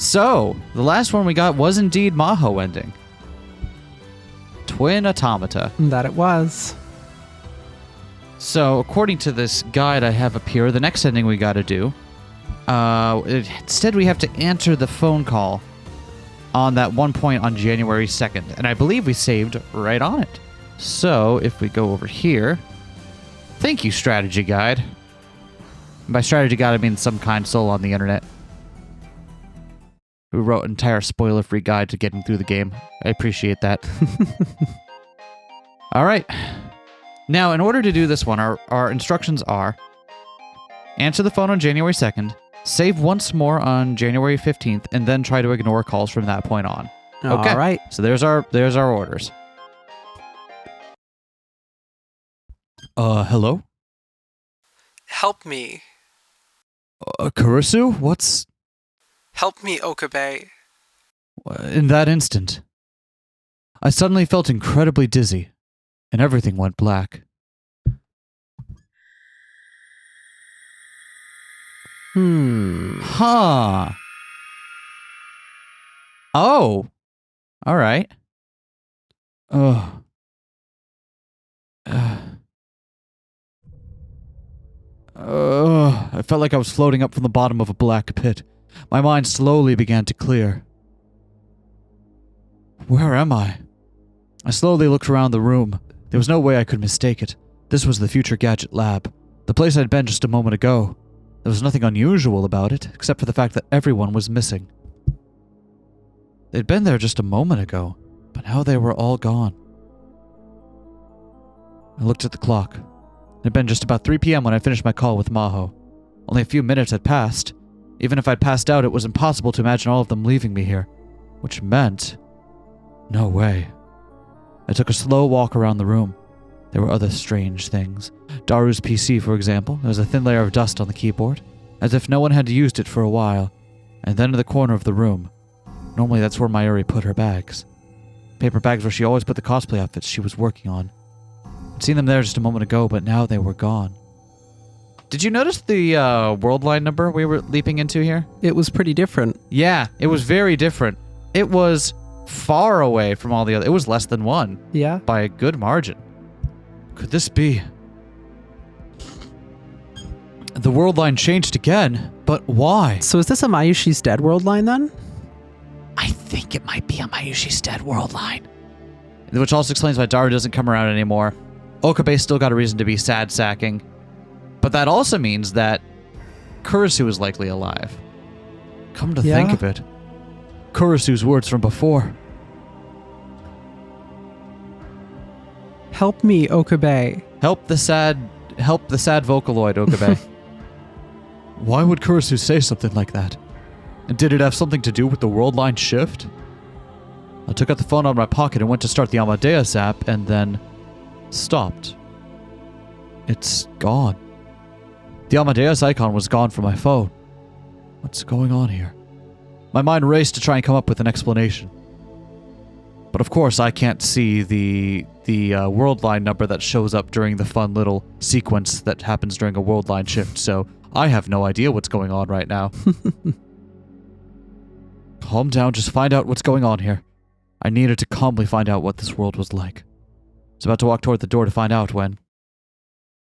So, the last one we got was indeed Maho ending. Twin automata. That it was. So, according to this guide I have up here, the next ending we gotta do, instead we have to answer the phone call on that one point on January 2nd. And I believe we saved right on it. So, if we go over here, thank you, strategy guide. By strategy guide, I mean some kind soul on the internet who wrote an entire spoiler-free guide to getting through the game. I appreciate that. All right. Now, in order to do this one, our instructions are answer the phone on January 2nd, save once more on January 15th, and then try to ignore calls from that point on. Okay. All right. So there's our orders. Hello? Help me. Kurisu? What's... Help me, Okabe. In that instant, I suddenly felt incredibly dizzy, and everything went black. Huh. Oh. All right. Ugh. I felt like I was floating up from the bottom of a black pit. My mind slowly began to clear. Where am I? I slowly looked around the room. There was no way I could mistake it. This was the Future Gadget Lab, the place I'd been just a moment ago. There was nothing unusual about it, except for the fact that everyone was missing. They'd been there just a moment ago, but now they were all gone. I looked at the clock. It had been just about 3 p.m. when I finished my call with Maho. Only a few minutes had passed. Even if I'd passed out, it was impossible to imagine all of them leaving me here. Which meant... no way. I took a slow walk around the room. There were other strange things. Daru's PC, for example. There was a thin layer of dust on the keyboard, as if no one had used it for a while. And then in the corner of the room. Normally that's where Mayuri put her bags. Paper bags where she always put the cosplay outfits she was working on. I'd seen them there just a moment ago, but now they were gone. Did you notice the worldline number we were leaping into here? It was pretty different. Yeah, it was very different. It was far away from all the other... It was less than 1. Yeah? By a good margin. Could this be... The worldline changed again, but why? So is this a Mayushi's Dead world line then? I think it might be a Mayushi's Dead worldline. Which also explains why Daru doesn't come around anymore. Okabe's still got a reason to be sad sacking. But that also means that Kurisu is likely alive. Come to think of it, Kurisu's words from before. Help me, Okabe. Help the sad Vocaloid, Okabe. Why would Kurisu say something like that? And did it have something to do with the worldline shift? I took out the phone out of my pocket and went to start the Amadeus app and then stopped. It's gone. The Amadeus icon was gone from my phone. What's going on here? My mind raced to try and come up with an explanation. But of course, I can't see the worldline number that shows up during the fun little sequence that happens during a worldline shift, so I have no idea what's going on right now. Calm down, just find out what's going on here. I needed to calmly find out what this world was like. I was about to walk toward the door to find out when...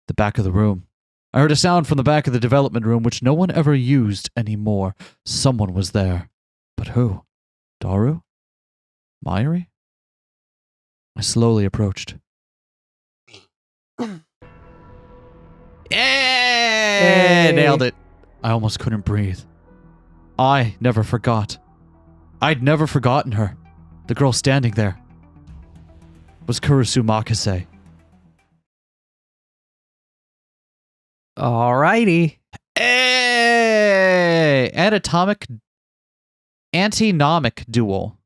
the back of the room. I heard a sound from the back of the development room which no one ever used anymore. Someone was there. But who? Daru? Mayuri? I slowly approached. Hey! Nailed it. I almost couldn't breathe. I never forgot. I'd never forgotten her. The girl standing there was Kurisu Makise. Alrighty. Hey! Antinomic duel.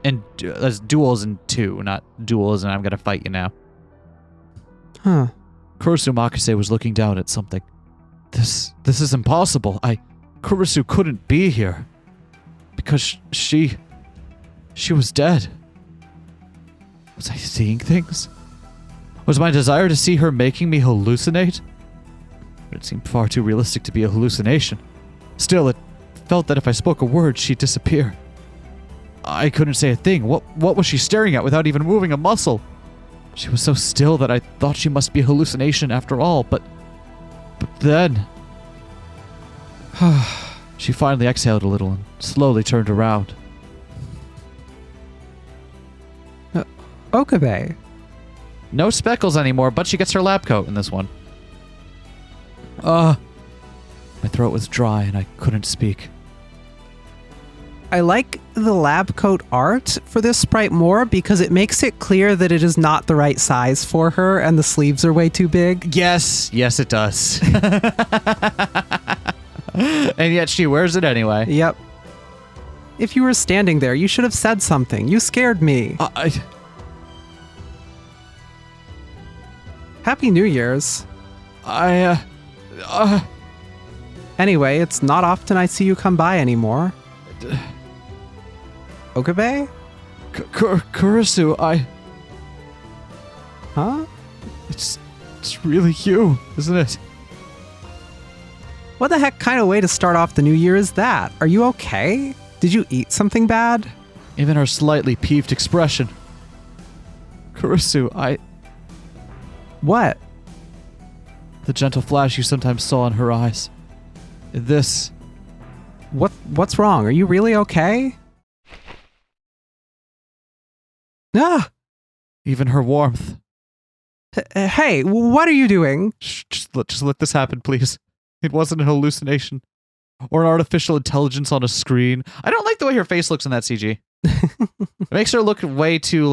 And there's duels in 2, not duels, and I'm gonna fight you now. Huh. Kurisu Makise was looking down at something. This is impossible. Kurisu couldn't be here. Because she was dead. Was I seeing things? Was my desire to see her making me hallucinate? But it seemed far too realistic to be a hallucination. Still, it felt that if I spoke a word, she'd disappear. I couldn't say a thing. What was she staring at without even moving a muscle? She was so still that I thought she must be a hallucination after all, but then... She finally exhaled a little and slowly turned around. Okabe. No speckles anymore, but she gets her lab coat in this one. My throat was dry and I couldn't speak. I like the lab coat art for this sprite more because it makes it clear that it is not the right size for her and the sleeves are way too big. Yes, it does. And yet she wears it anyway. Yep. If you were standing there, you should have said something. You scared me. Happy New Year's. Anyway, it's not often I see you come by anymore. Okabe? Kurisu, Huh? It's really you, isn't it? What the heck kind of way to start off the new year is that? Are you okay? Did you eat something bad? Even her slightly peeved expression. Kurisu, What? The gentle flash you sometimes saw in her eyes. This... What's wrong? Are you really okay? Ah! Even her warmth. Hey, what are you doing? Shh, just let this happen, please. It wasn't an hallucination. Or an artificial intelligence on a screen. I don't like the way her face looks in that CG. It makes her look way too,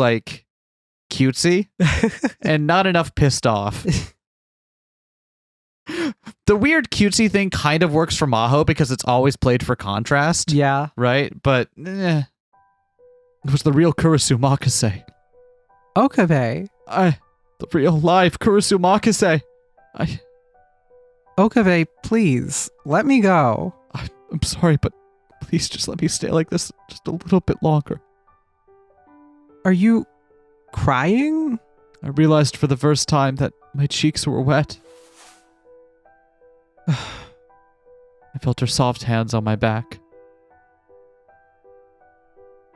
cutesy. And not enough pissed off. The weird cutesy thing kind of works for Maho because it's always played for contrast. Yeah. Right? But, it was the real Kurisu Makise. Okabe. The real live Kurisu Makise. Okabe, please, let me go. I'm sorry, but please just let me stay like this just a little bit longer. Are you crying? I realized for the first time that my cheeks were wet. I felt her soft hands on my back.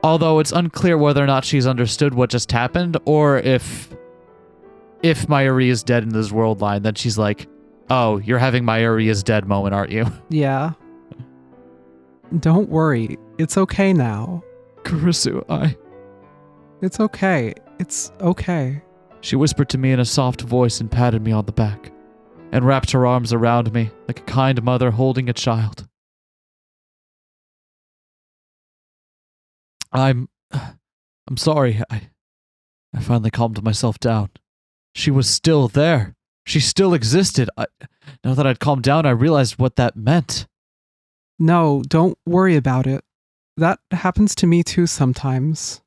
Although it's unclear whether or not she's understood what just happened, or if Mayuri is dead in this world line, then she's like, oh, you're having Mayuri is dead moment, aren't you? Yeah. Don't worry. It's okay now. Kurisu, It's okay. It's okay. She whispered to me in a soft voice and patted me on the back, and wrapped her arms around me like a kind mother holding a child. I'm sorry. I finally calmed myself down. She was still there. She still existed. Now that I'd calmed down, I realized what that meant. No, don't worry about it. That happens to me too sometimes.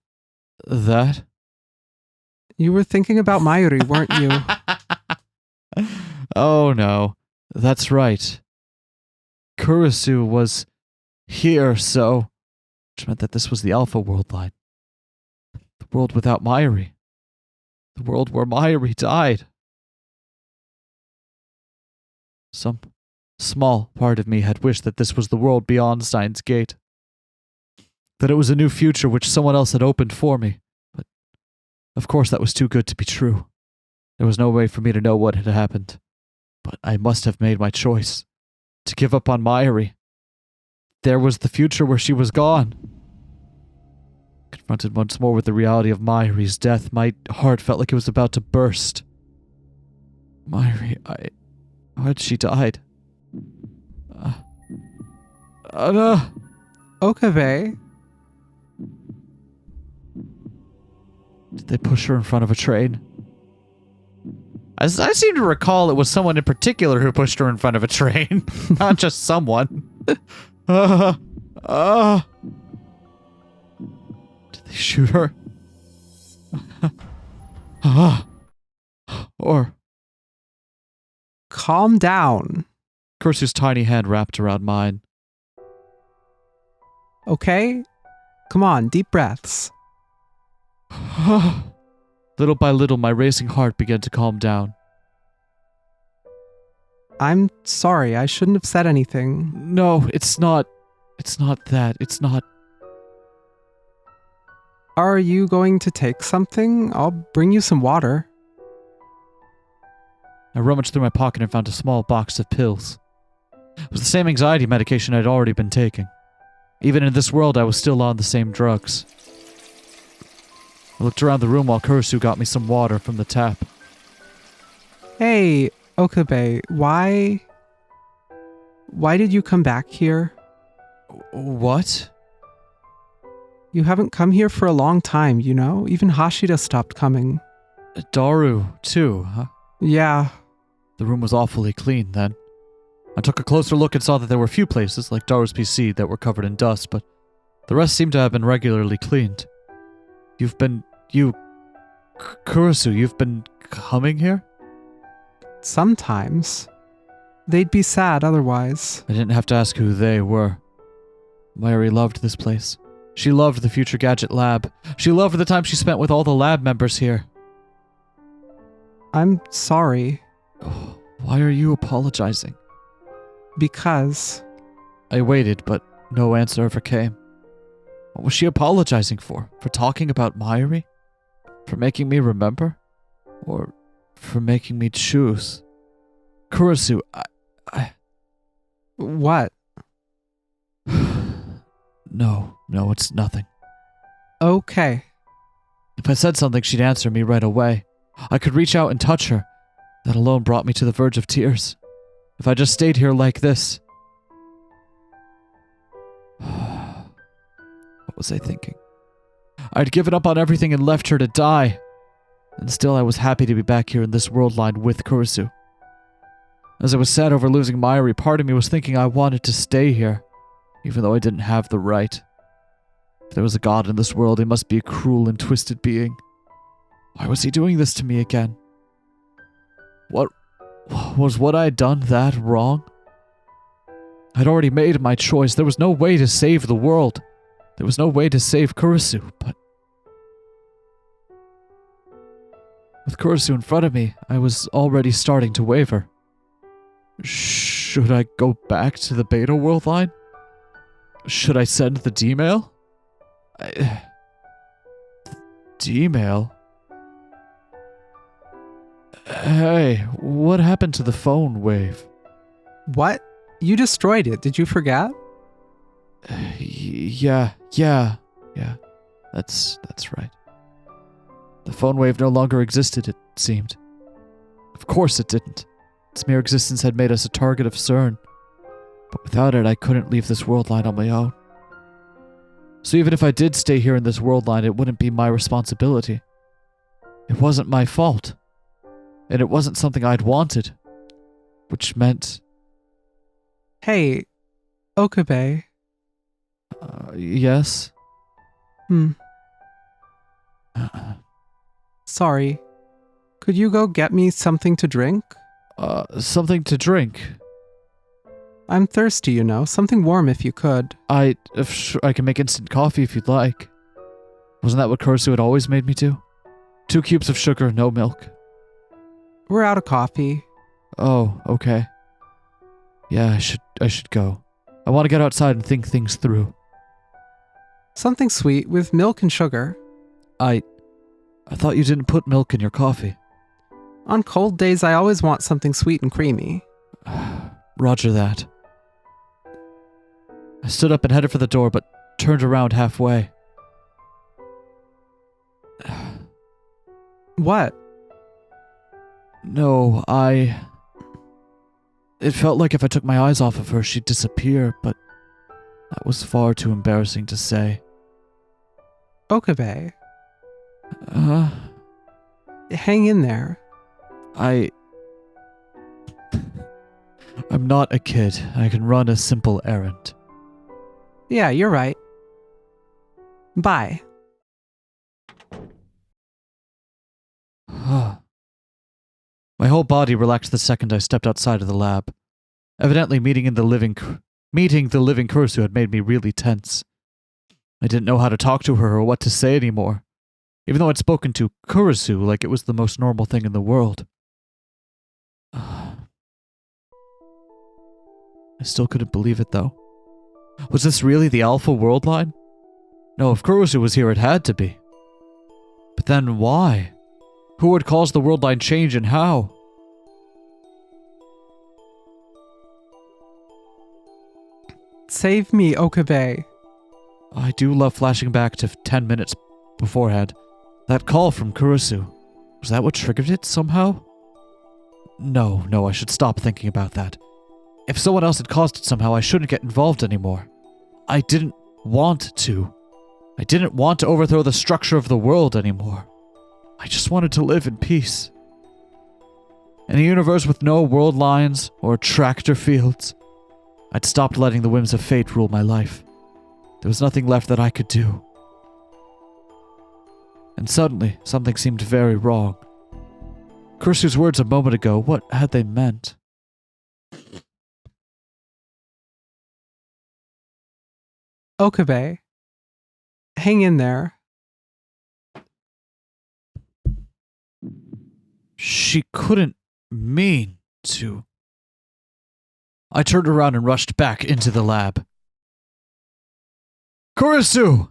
That? You were thinking about Mayuri, weren't you? Oh no, that's right. Kurisu was here, which meant that this was the Alpha world line. The world without Mayuri. The world where Mayuri died. Some small part of me had wished that this was the world beyond Steins Gate. That it was a new future which someone else had opened for me. But, of course, that was too good to be true. There was no way for me to know what had happened. But I must have made my choice. To give up on Mayuri. There was the future where she was gone. Confronted once more with the reality of Mayuri's death, my heart felt like it was about to burst. Mayuri, how had she died? No. Okabe. Did they push her in front of a train? As I seem to recall, it was someone in particular who pushed her in front of a train. Not just someone. Did they shoot her? Or... Calm down. Kurisu's tiny hand wrapped around mine. Okay? Come on, deep breaths. Little by little, my racing heart began to calm down. I'm sorry, I shouldn't have said anything. No, it's not It's not that. It's not... Are you going to take something? I'll bring you some water. I rummaged through my pocket and found a small box of pills. It was the same anxiety medication I'd already been taking. Even in this world, I was still on the same drugs. I looked around the room while Kurisu got me some water from the tap. Hey, Okabe, why did you come back here? What? You haven't come here for a long time, you know? Even Hashida stopped coming. Daru, too, huh? Yeah. The room was awfully clean then. I took a closer look and saw that there were a few places, like Daru's PC, that were covered in dust, but the rest seemed to have been regularly cleaned. Kurisu, you've been coming here? Sometimes. They'd be sad otherwise. I didn't have to ask who they were. Mayuri loved this place. She loved the Future Gadget Lab. She loved the time she spent with all the lab members here. I'm sorry. Oh, why are you apologizing? Because... I waited, but no answer ever came. What was she apologizing for? For talking about Mayuri? For making me remember? Or for making me choose? Kurisu, I... What? No, it's nothing. Okay. If I said something, she'd answer me right away. I could reach out and touch her. That alone brought me to the verge of tears. If I just stayed here like this... What was I thinking? I'd given up on everything and left her to die. And still I was happy to be back here in this world line with Kurisu. As I was sad over losing Mayuri, part of me was thinking I wanted to stay here, even though I didn't have the right. If there was a god in this world, he must be a cruel and twisted being. Why was he doing this to me again? What I had done that wrong? I'd already made my choice. There was no way to save the world. There was no way to save Kurisu, but... With Kurisu in front of me, I was already starting to waver. Should I go back to the beta world line? Should I send the D-mail? D-mail? Hey, what happened to the phone wave? What? You destroyed it, did you forget? Yeah, that's right. The phone wave no longer existed, it seemed. Of course it didn't. Its mere existence had made us a target of CERN. But without it, I couldn't leave this world line on my own. So even if I did stay here in this world line, it wouldn't be my responsibility. It wasn't my fault. And it wasn't something I'd wanted. Which meant... Hey, Okabe. Yes? Sorry. Could you go get me something to drink? Something to drink? I'm thirsty, you know. Something warm if you could. I can make instant coffee if you'd like. Wasn't that what Kurisu had always made me do? 2 cubes of sugar, no milk. We're out of coffee. Oh, okay. Yeah, I should go. I want to get outside and think things through. Something sweet with milk and sugar. I thought you didn't put milk in your coffee. On cold days, I always want something sweet and creamy. Roger that. I stood up and headed for the door, but turned around halfway. What? No, It felt like if I took my eyes off of her, she'd disappear, but that was far too embarrassing to say. Okabe. Hang in there. I'm not a kid. I can run a simple errand. Yeah, you're right. Bye. My whole body relaxed the second I stepped outside of the lab. Evidently, meeting the living Kurisu had made me really tense. I didn't know how to talk to her or what to say anymore, even though I'd spoken to Kurisu like it was the most normal thing in the world. I still couldn't believe it, though. Was this really the Alpha worldline? No, if Kurisu was here, it had to be. But then why? Who would cause the worldline change and how? Save me, Okabe. I do love flashing back to 10 minutes beforehand. That call from Kurisu. Was that what triggered it somehow? No, I should stop thinking about that. If someone else had caused it somehow, I shouldn't get involved anymore. I didn't want to. I didn't want to overthrow the structure of the world anymore. I just wanted to live in peace. In a universe with no world lines or tractor fields, I'd stopped letting the whims of fate rule my life. There was nothing left that I could do. And suddenly, something seemed very wrong. Kurisu's words a moment ago, what had they meant? Okabe, hang in there. She couldn't mean to. I turned around and rushed back into the lab. Kurisu!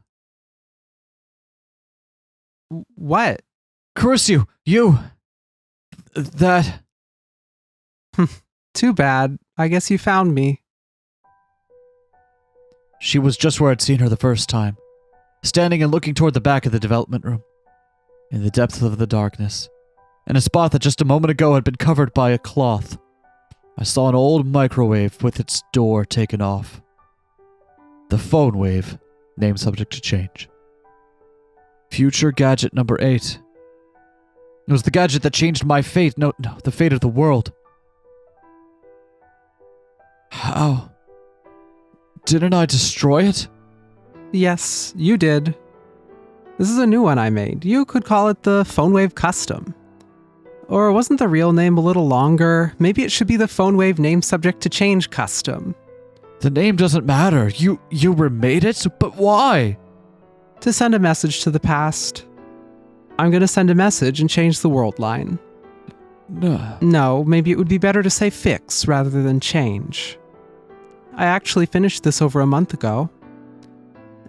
What? Kurisu, you... That... Too bad. I guess you found me. She was just where I'd seen her the first time, standing and looking toward the back of the development room, in the depth of the darkness, in a spot that just a moment ago had been covered by a cloth. I saw an old microwave with its door taken off. The phone wave, name subject to change. Future gadget number 8. It was the gadget that changed my fate, no, the fate of the world. How? Didn't I destroy it? Yes, you did. This is a new one I made. You could call it the PhoneWave Custom. Or wasn't the real name a little longer? Maybe it should be the PhoneWave Name Subject to Change Custom. The name doesn't matter. You remade it? But why? To send a message to the past. I'm gonna send a message and change the world line. No, maybe it would be better to say fix rather than change. I actually finished this over a month ago.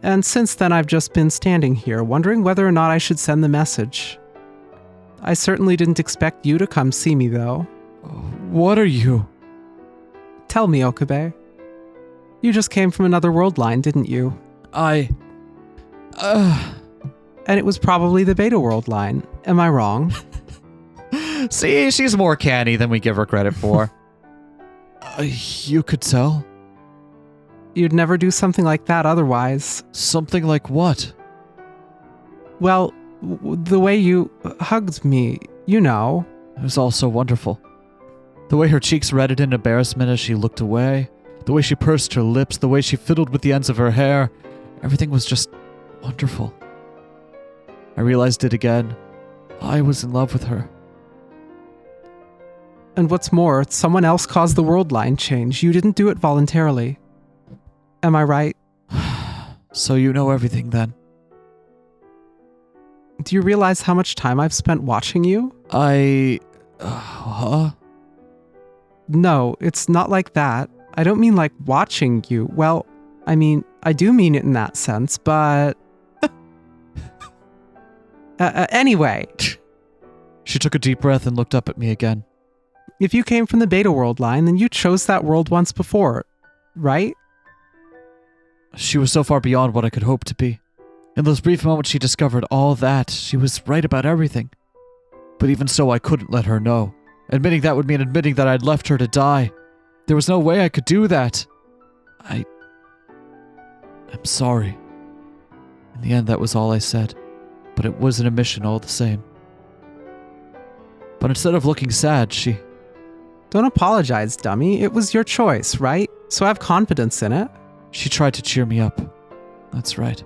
And since then I've just been standing here wondering whether or not I should send the message. I certainly didn't expect you to come see me though. What are you? Tell me, Okabe. You just came from another world line, didn't you? And it was probably the beta world line. Am I wrong? See, she's more canny than we give her credit for. You could tell? You'd never do something like that otherwise. Something like what? Well, the way you hugged me, you know. It was all so wonderful. The way her cheeks reddened in embarrassment as she looked away, the way she pursed her lips, the way she fiddled with the ends of her hair, everything was just wonderful. I realized it again. I was in love with her. And what's more, someone else caused the world line change. You didn't do it voluntarily. Am I right? So you know everything then? Do you realize how much time I've spent watching you? Huh? No, it's not like that. I don't mean like watching you. Well, I mean, I do mean it in that sense, but... Anyway. She took a deep breath and looked up at me again. If you came from the beta world line, then you chose that world once before, right? She was so far beyond what I could hope to be. In those brief moments she discovered all that. She was right about everything. But even so, I couldn't let her know. Admitting that would mean admitting that I'd left her to die. There was no way I could do that. I'm sorry. In the end, that was all I said. But it was an admission all the same. But instead of looking sad, she... Don't apologize, dummy. It was your choice, right? So have confidence in it. She tried to cheer me up. That's right.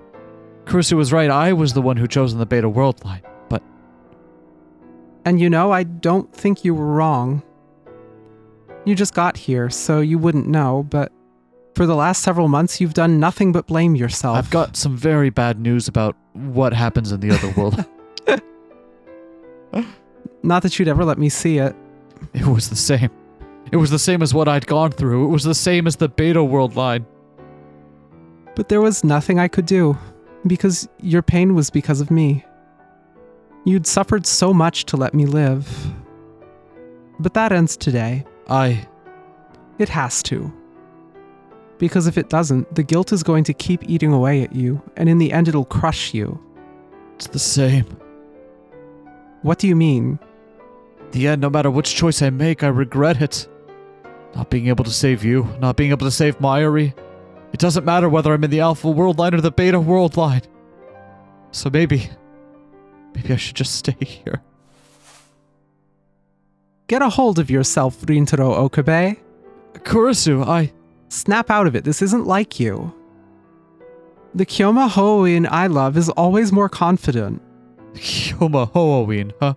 Kurisu was right. I was the one who chosen the beta world line, but... And you know, I don't think you were wrong. You just got here, so you wouldn't know, but for the last several months, you've done nothing but blame yourself. I've got some very bad news about what happens in the other world. Not that you'd ever let me see it. It was the same. It was the same as what I'd gone through. It was the same as the beta world line. But there was nothing I could do, because your pain was because of me. You'd suffered so much to let me live. But that ends today. It has to. Because if it doesn't, the guilt is going to keep eating away at you, and in the end it'll crush you. It's the same. What do you mean? In the end, no matter which choice I make, I regret it. Not being able to save you, not being able to save Mayuri. It doesn't matter whether I'm in the Alpha world line or the Beta world line. So maybe I should just stay here. Get a hold of yourself, Rintaro Okabe. Kurisu, Snap out of it, this isn't like you. The Kyoma Hoin I love is always more confident. Kyoma Hoin, huh?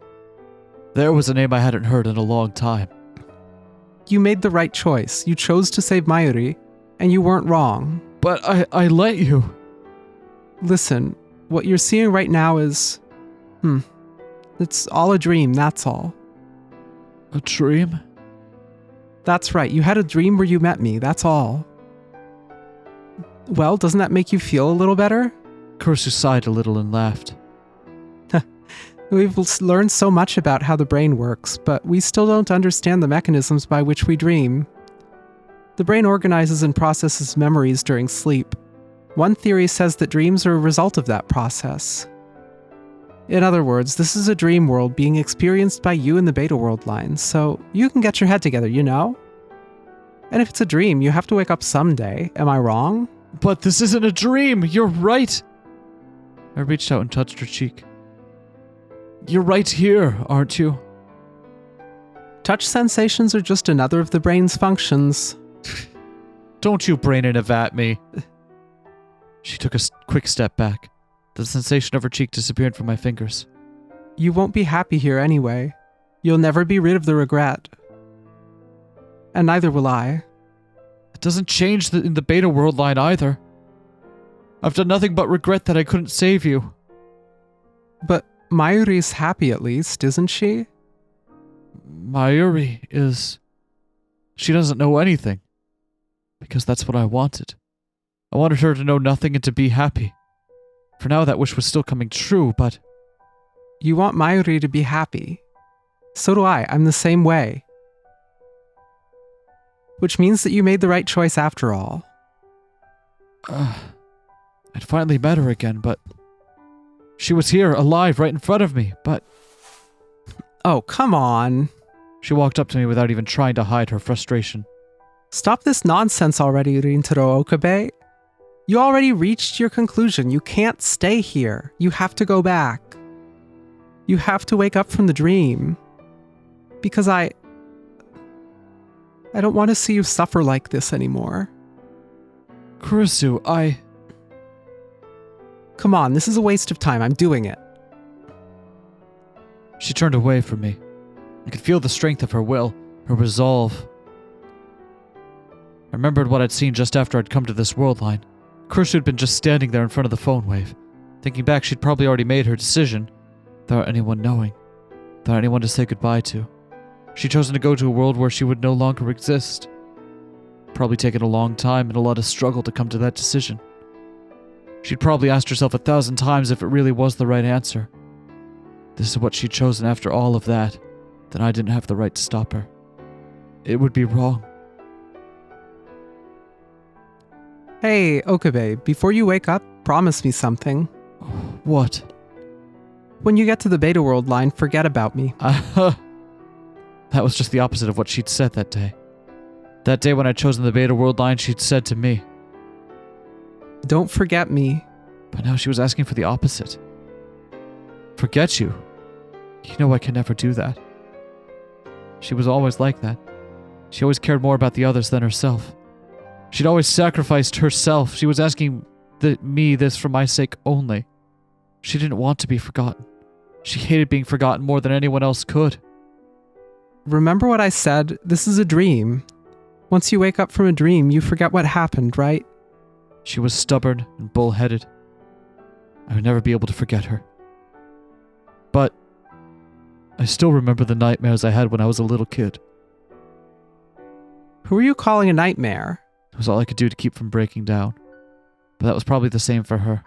There was a name I hadn't heard in a long time. You made the right choice. You chose to save Mayuri, and you weren't wrong. But I let you. Listen, what you're seeing right now is... it's all a dream, that's all. A dream? That's right, you had a dream where you met me, that's all. Well, doesn't that make you feel a little better? Kurisu sighed a little and laughed. We've learned so much about how the brain works, but we still don't understand the mechanisms by which we dream. The brain organizes and processes memories during sleep. One theory says that dreams are a result of that process. In other words, this is a dream world being experienced by you in the Beta world line, so you can get your head together, you know? And if it's a dream, you have to wake up someday. Am I wrong? But this isn't a dream! You're right! I reached out and touched her cheek. You're right here, aren't you? Touch sensations are just another of the brain's functions. Don't you brain in a vat me. She took a quick step back. The sensation of her cheek disappeared from my fingers. You won't be happy here anyway. You'll never be rid of the regret. And neither will I. It doesn't change in the Beta world line either. I've done nothing but regret that I couldn't save you. But Mayuri's happy at least, isn't she? Mayuri is... She doesn't know anything. Because that's what I wanted. I wanted her to know nothing and to be happy. For now that wish was still coming true, but... You want Mayuri to be happy. So do I. I'm the same way. Which means that you made the right choice after all. I'd finally met her again, but... She was here, alive, right in front of me, but... Oh, come on. She walked up to me without even trying to hide her frustration. Stop this nonsense already, Rintaro Okabe. You already reached your conclusion. You can't stay here. You have to go back. You have to wake up from the dream. Because I don't want to see you suffer like this anymore. Kurisu, Come on, this is a waste of time. I'm doing it. She turned away from me. I could feel the strength of her will, her resolve. I remembered what I'd seen just after I'd come to this world line. Kurisu had been just standing there in front of the phone wave. Thinking back, she'd probably already made her decision, without anyone knowing, without anyone to say goodbye to. She'd chosen to go to a world where she would no longer exist. Probably taken a long time and a lot of struggle to come to that decision. She'd probably asked herself 1,000 times if it really was the right answer. This is what she'd chosen after all of that, then I didn't have the right to stop her. It would be wrong. Hey, Okabe, before you wake up, promise me something. What? When you get to the Beta world line, forget about me. That was just the opposite of what she'd said that day. That day when I'd chosen the Beta world line, she'd said to me. Don't forget me. But now she was asking for the opposite. Forget you? You know I can never do that. She was always like that. She always cared more about the others than herself. She'd always sacrificed herself. She was asking me this for my sake only. She didn't want to be forgotten. She hated being forgotten more than anyone else could. Remember what I said? This is a dream. Once you wake up from a dream, you forget what happened, right? She was stubborn and bullheaded. I would never be able to forget her. But I still remember the nightmares I had when I was a little kid. Who are you calling a nightmare? It was all I could do to keep from breaking down. but that was probably the same for her.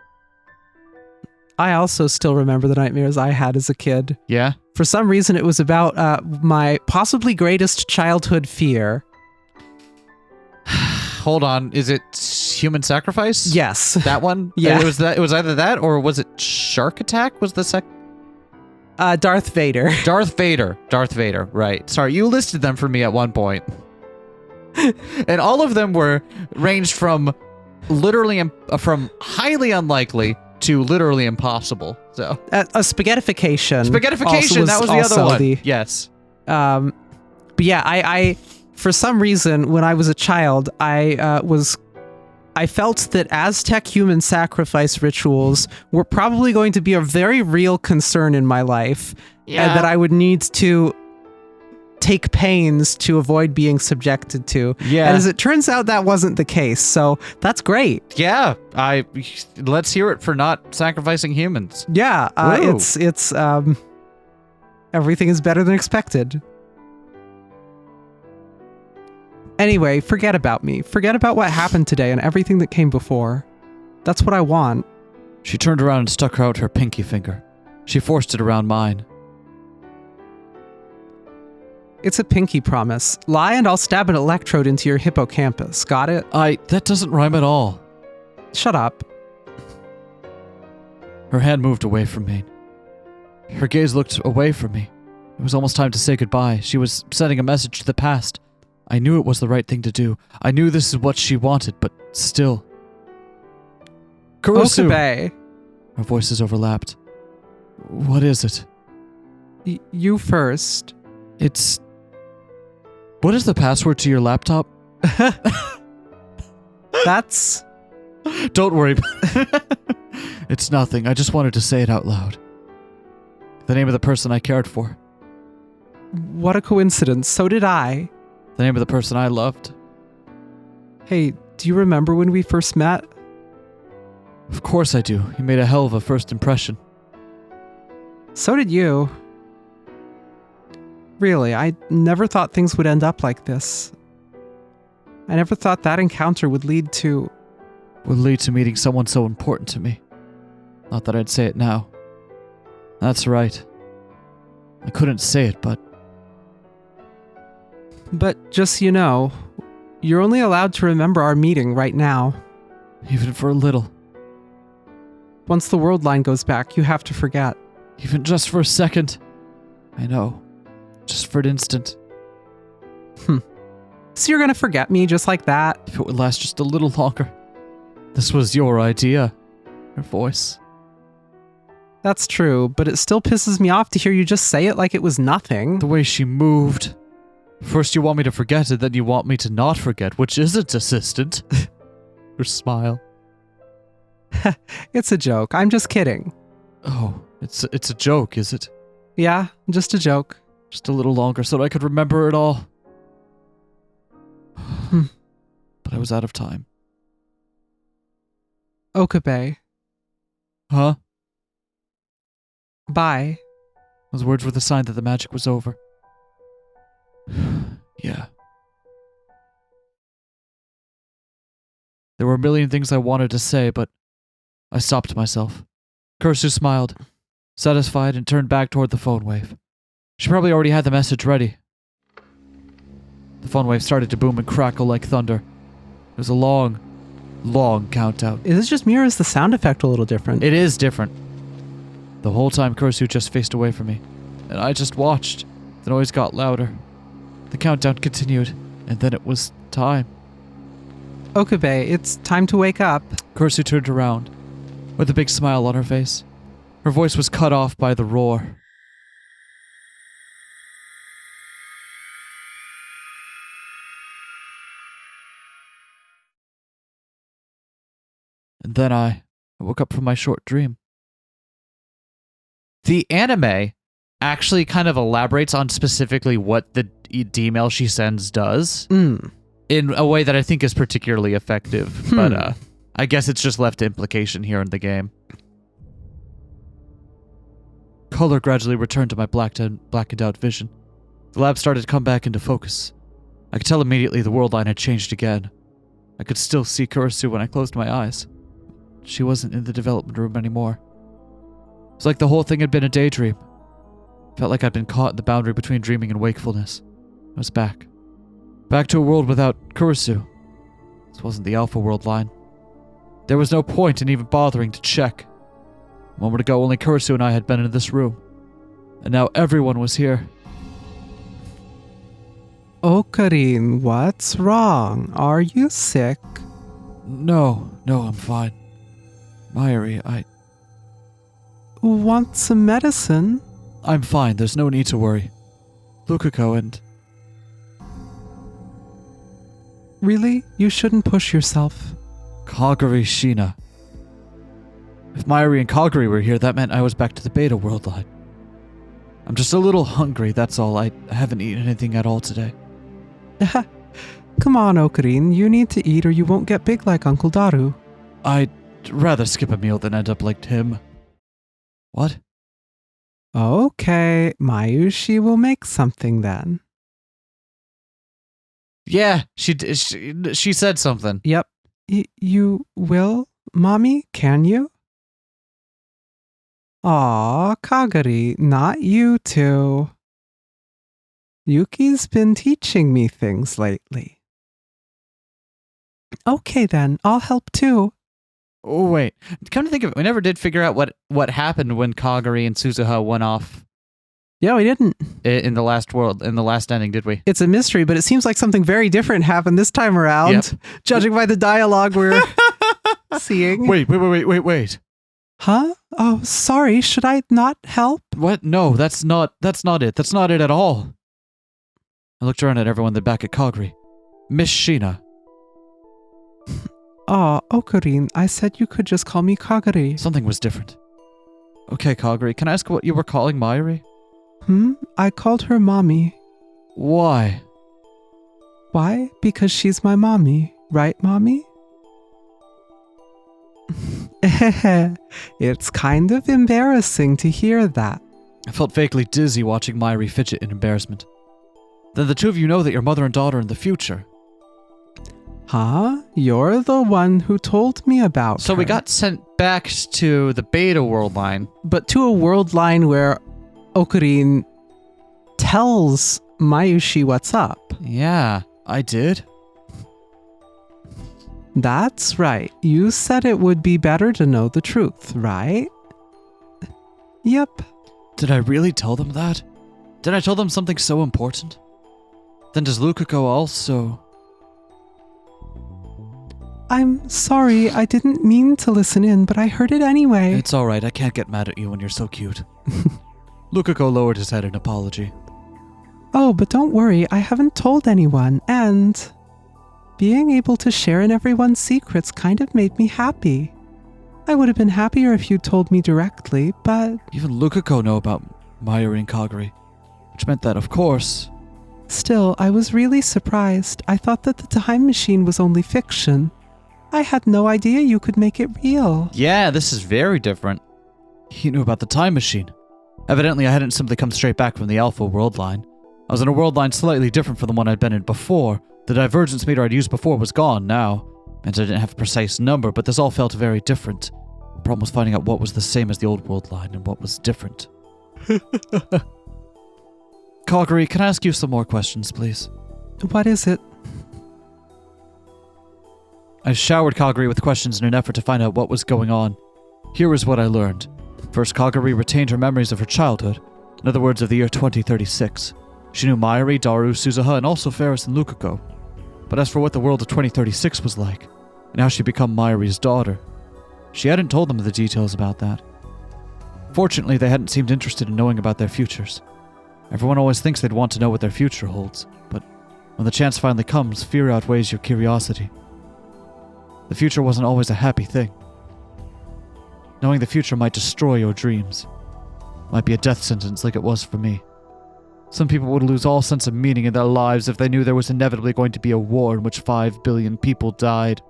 I also still remember the nightmares I had as a kid. Yeah? For some reason, it was about my possibly greatest childhood fear. Hold on, is it human sacrifice? Yes. That one? Yeah. It was either that or was it shark attack? Was the Darth Vader. Darth Vader, right. Sorry, you listed them for me at one point. And all of them were ranged from from highly unlikely to literally impossible. So A spaghettification. Spaghettification, that was the other one. Yes. But yeah, I for some reason when I was a child, I felt that Aztec human sacrifice rituals were probably going to be a very real concern in my life, and that I would need to take pains to avoid being subjected to. Yeah. And as it turns out, that wasn't the case. So that's great. Yeah. Let's hear it for not sacrificing humans. Yeah. Woo. It's everything is better than expected. Anyway, forget about me. Forget about what happened today and everything that came before. That's what I want. She turned around and stuck out her pinky finger. She forced it around mine. It's a pinky promise. Lie and I'll stab an electrode into your hippocampus. Got it? That doesn't rhyme at all. Shut up. Her hand moved away from me. Her gaze looked away from me. It was almost time to say goodbye. She was sending a message to the past. I knew it was the right thing to do. I knew this is what she wanted, but still. Kurisu! Okabe. Our voices overlapped. What is it? You first. It's... What is the password to your laptop? That's... Don't worry. It's nothing. I just wanted to say it out loud. The name of the person I cared for. What a coincidence. So did I. The name of the person I loved. Hey, do you remember when we first met? Of course I do. You made a hell of a first impression. So did you. Really, I never thought things would end up like this. I never thought that encounter would lead to... Would lead to meeting someone so important to me. Not that I'd say it now. That's right. I couldn't say it, but... But just so you know, you're only allowed to remember our meeting right now. Even for a little. Once the world line goes back, you have to forget. Even just for a second. I know. Just for an instant. So you're gonna forget me just like that? If it would last just a little longer. This was your idea. Her voice. That's true, but it still pisses me off to hear you just say it like it was nothing. The way she moved. First you want me to forget it, then you want me to not forget, which isn't assistant. Her smile. It's a joke. I'm just kidding. Oh, it's a joke, is it? Yeah, just a joke. Just a little longer so that I could remember it all. But I was out of time. Okabe. Huh? Bye. Those words were the sign that the magic was over. Yeah. There were a million things I wanted to say, but I stopped myself. Kurisu smiled, satisfied, and turned back toward the phone wave. She probably already had the message ready. The phone wave started to boom and crackle like thunder. It was a long, long countdown. Is this just me or is the sound effect a little different? It is different. The whole time Kurisu just faced away from me, and I just watched. The noise got louder. The countdown continued, and then it was time. Okabe, it's time to wake up. Kurisu turned around, with a big smile on her face. Her voice was cut off by the roar. And then I woke up from my short dream. The anime actually kind of elaborates on specifically what the email she sends does in a way that I think is particularly effective. But I guess it's just left to implication here in the game. Color gradually returned to my blackened out vision. The lab started to come back into focus. I could tell immediately the world line had changed again. I could still see Kurisu when I closed my eyes. she wasn't in the development room anymore. It's like the whole thing had been a daydream. Felt like I'd been caught in the boundary between dreaming and wakefulness. I was back. Back to a world without Kurisu. This wasn't the Alpha world line. There was no point in even bothering to check. A moment ago, only Kurisu and I had been in this room. And now everyone was here. Okarin, what's wrong? Are you sick? No, I'm fine. Mayuri, Want some medicine? I'm fine, there's no need to worry. Lukako and... Really? You shouldn't push yourself. Kagari Shina. If Mayuri and Kagari were here, that meant I was back to the beta world line. I'm just a little hungry, that's all. I haven't eaten anything at all today. Come on, Okarin, you need to eat or you won't get big like Uncle Daru. I'd rather skip a meal than end up like him. What? Okay, Mayushi will make something then. Yeah, she said something. Yep. You will, Mommy? Can you? Aw, Kagari, not you two. Yuki's been teaching me things lately. Okay then, I'll help too. Oh, wait. Come to think of it, we never did figure out what happened when Kagari and Suzuha went off. Yeah, we didn't. In the last ending, did we? It's a mystery, but it seems like something very different happened this time around, Yep. judging by the dialogue we're seeing. Wait. Huh? Oh, sorry, should I not help? What? No, that's not it. That's not it at all. I looked around at everyone, then back at Kagari. Miss Shina. Aw, Okarin, I said you could just call me Kagari. Something was different. Okay, Kagari, can I ask what you were calling Mayuri? I called her Mommy. Why? Why? Because she's my mommy. Right, Mommy? It's kind of embarrassing to hear that. I felt vaguely dizzy watching Mayuri fidget in embarrassment. Then the two of you know that your mother and daughter in the future. Huh? You're the one who told me about So her. we got sent back to the beta world line. But to a world line where Okarin tells Mayushi what's up. Yeah, I did. That's right. You said it would be better to know the truth, right? Yep. Did I really tell them that? Did I tell them something so important? Then does Lukako also... I'm sorry, I didn't mean to listen in, but I heard it anyway. It's alright, I can't get mad at you when you're so cute. Lukako lowered his head in apology. Oh, but don't worry, I haven't told anyone, and being able to share in everyone's secrets kind of made me happy. I would have been happier if you'd told me directly, but... Even Lukako know about Mayuri and Kagari, which meant that, of course... Still, I was really surprised. I thought that the time machine was only fiction. I had no idea you could make it real. Yeah, this is very different. He knew about the time machine. Evidently, I hadn't simply come straight back from the Alpha world line. I was in a world line slightly different from the one I'd been in before. The divergence meter I'd used before was gone now. And I didn't have a precise number, but this all felt very different. The problem was finding out what was the same as the old world line and what was different. Kagari, can I ask you some more questions, please? What is it? I showered Kagari with questions in an effort to find out what was going on. Here was what I learned. First, Kagari retained her memories of her childhood. In other words, of the year 2036. She knew Mayuri, Daru, Suzuha, and also Ferris and Lukako. But as for what the world of 2036 was like, and how she'd become Mayuri's daughter, she hadn't told them the details about that. Fortunately, they hadn't seemed interested in knowing about their futures. Everyone always thinks they'd want to know what their future holds, but when the chance finally comes, fear outweighs your curiosity. The future wasn't always a happy thing. Knowing the future might destroy your dreams. Might be a death sentence like it was for me. Some people would lose all sense of meaning in their lives if they knew there was inevitably going to be a war in which 5 billion people died.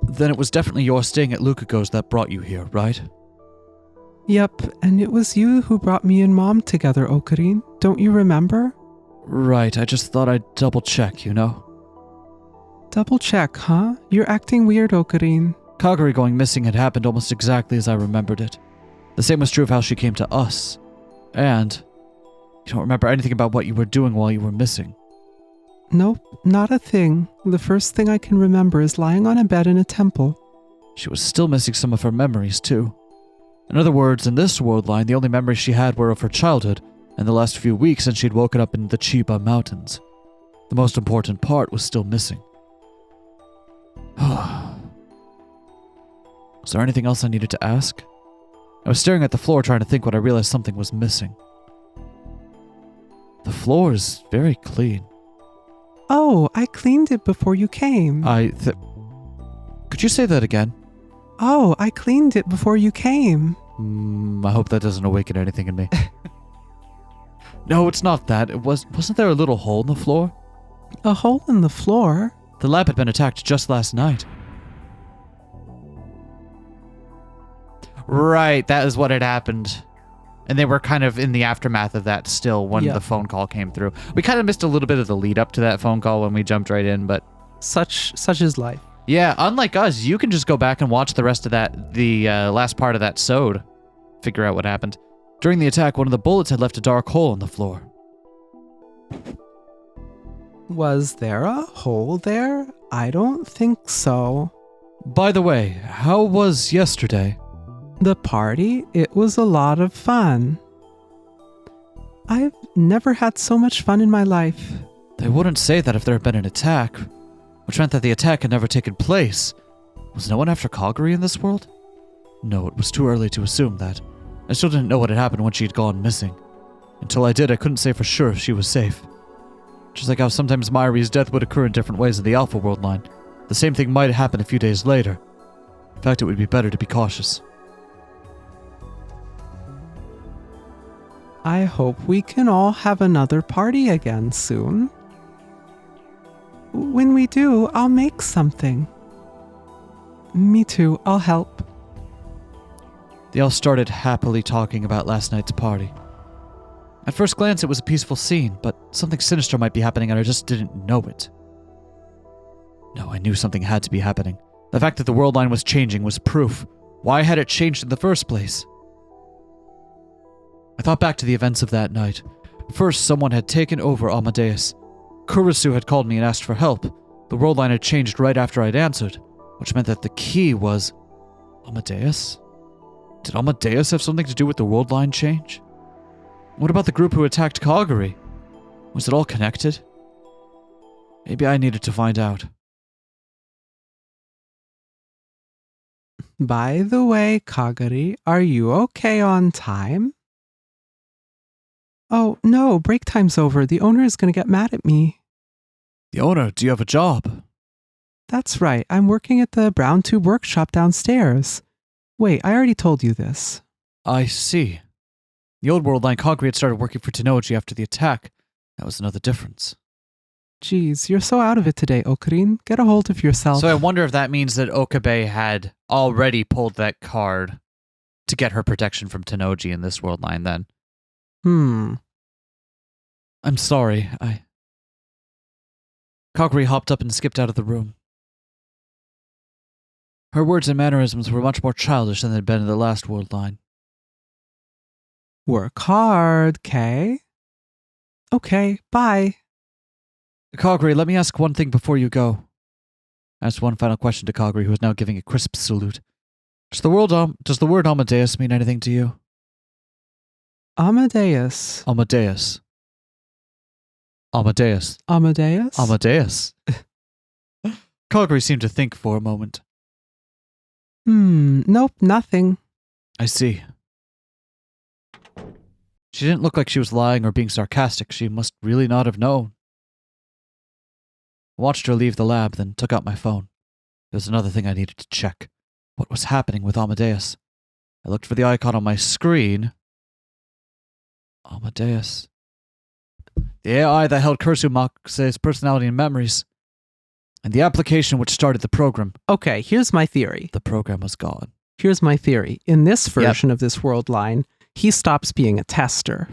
Then it was definitely your staying at Lukako's that brought you here, right? Yep, and it was you who brought me and Mom together, Okarin. Don't you remember? Right, I just thought I'd double check, you know? Double check, huh? You're acting weird, Okarin. Kagari going missing had happened almost exactly as I remembered it. The same was true of how she came to us. And you don't remember anything about what you were doing while you were missing. Nope, not a thing. The first thing I can remember is lying on a bed in a temple. She was still missing some of her memories, too. In other words, in this world line, the only memories she had were of her childhood and the last few weeks since she'd woken up in the Chiba Mountains. The most important part was still missing. Was there anything else I needed to ask? I was staring at the floor trying to think when I realized something was missing. The floor is very clean. Oh, I cleaned it before you came. Could you say that again? Oh, I cleaned it before you came. I hope that doesn't awaken anything in me. No, it's not that. Wasn't there a little hole in the floor? A hole in the floor? The lab had been attacked just last night. Right, that is what had happened. And they were kind of in the aftermath of that still when the phone call came through. We kind of missed a little bit of the lead up to that phone call when we jumped right in, but... Such is life. Yeah, unlike us, you can just go back and watch the rest of the last part of that sode. Figure out what happened. During the attack, one of the bullets had left a dark hole in the floor. Was there a hole there? I don't think so. By the way, how was yesterday? The party? It was a lot of fun. I've never had so much fun in my life. They wouldn't say that if there had been an attack, which meant that the attack had never taken place. Was no one after Kagari in this world? No, it was too early to assume that. I still didn't know what had happened when she had gone missing. Until I did, I couldn't say for sure if she was safe. Just like how sometimes Mayuri's death would occur in different ways in the Alpha World line, the same thing might happen a few days later. In fact, it would be better to be cautious. I hope we can all have another party again soon. When we do, I'll make something. Me too, I'll help. They all started happily talking about last night's party. At first glance, it was a peaceful scene, but something sinister might be happening and I just didn't know it. No, I knew something had to be happening. The fact that the world line was changing was proof. Why had it changed in the first place? I thought back to the events of that night. First, someone had taken over Amadeus. Kurisu had called me and asked for help. The world line had changed right after I'd answered, which meant that the key was... Amadeus? Did Amadeus have something to do with the world line change? What about the group who attacked Kagari? Was it all connected? Maybe I needed to find out. By the way, Kagari, are you okay on time? Oh, no, break time's over. The owner is going to get mad at me. The owner, do you have a job? That's right. I'm working at the Brown Tube workshop downstairs. Wait, I already told you this. I see. The old world line Kagari had started working for Tennoji after the attack. That was another difference. Jeez, you're so out of it today, Okarin. Get a hold of yourself. So I wonder if that means that Okabe had already pulled that card to get her protection from Tennoji in this world line then. I'm sorry, Kagari hopped up and skipped out of the room. Her words and mannerisms were much more childish than they'd been in the last world line. Work hard, Kay? Okay, bye. Kagari, let me ask one thing before you go. I asked one final question to Kagari, who was now giving a crisp salute. Does the word Amadeus mean anything to you? Amadeus. Amadeus. Amadeus. Amadeus? Amadeus. Kagari seemed to think for a moment. Nope, nothing. I see. She didn't look like she was lying or being sarcastic. She must really not have known. I watched her leave the lab, then took out my phone. There was another thing I needed to check. What was happening with Amadeus? I looked for the icon on my screen. Amadeus. The AI that held Kurisu Makise's personality and memories. And the application which started the program. Okay, here's my theory. The program was gone. Here's my theory. In this version of this world line, he stops being a tester.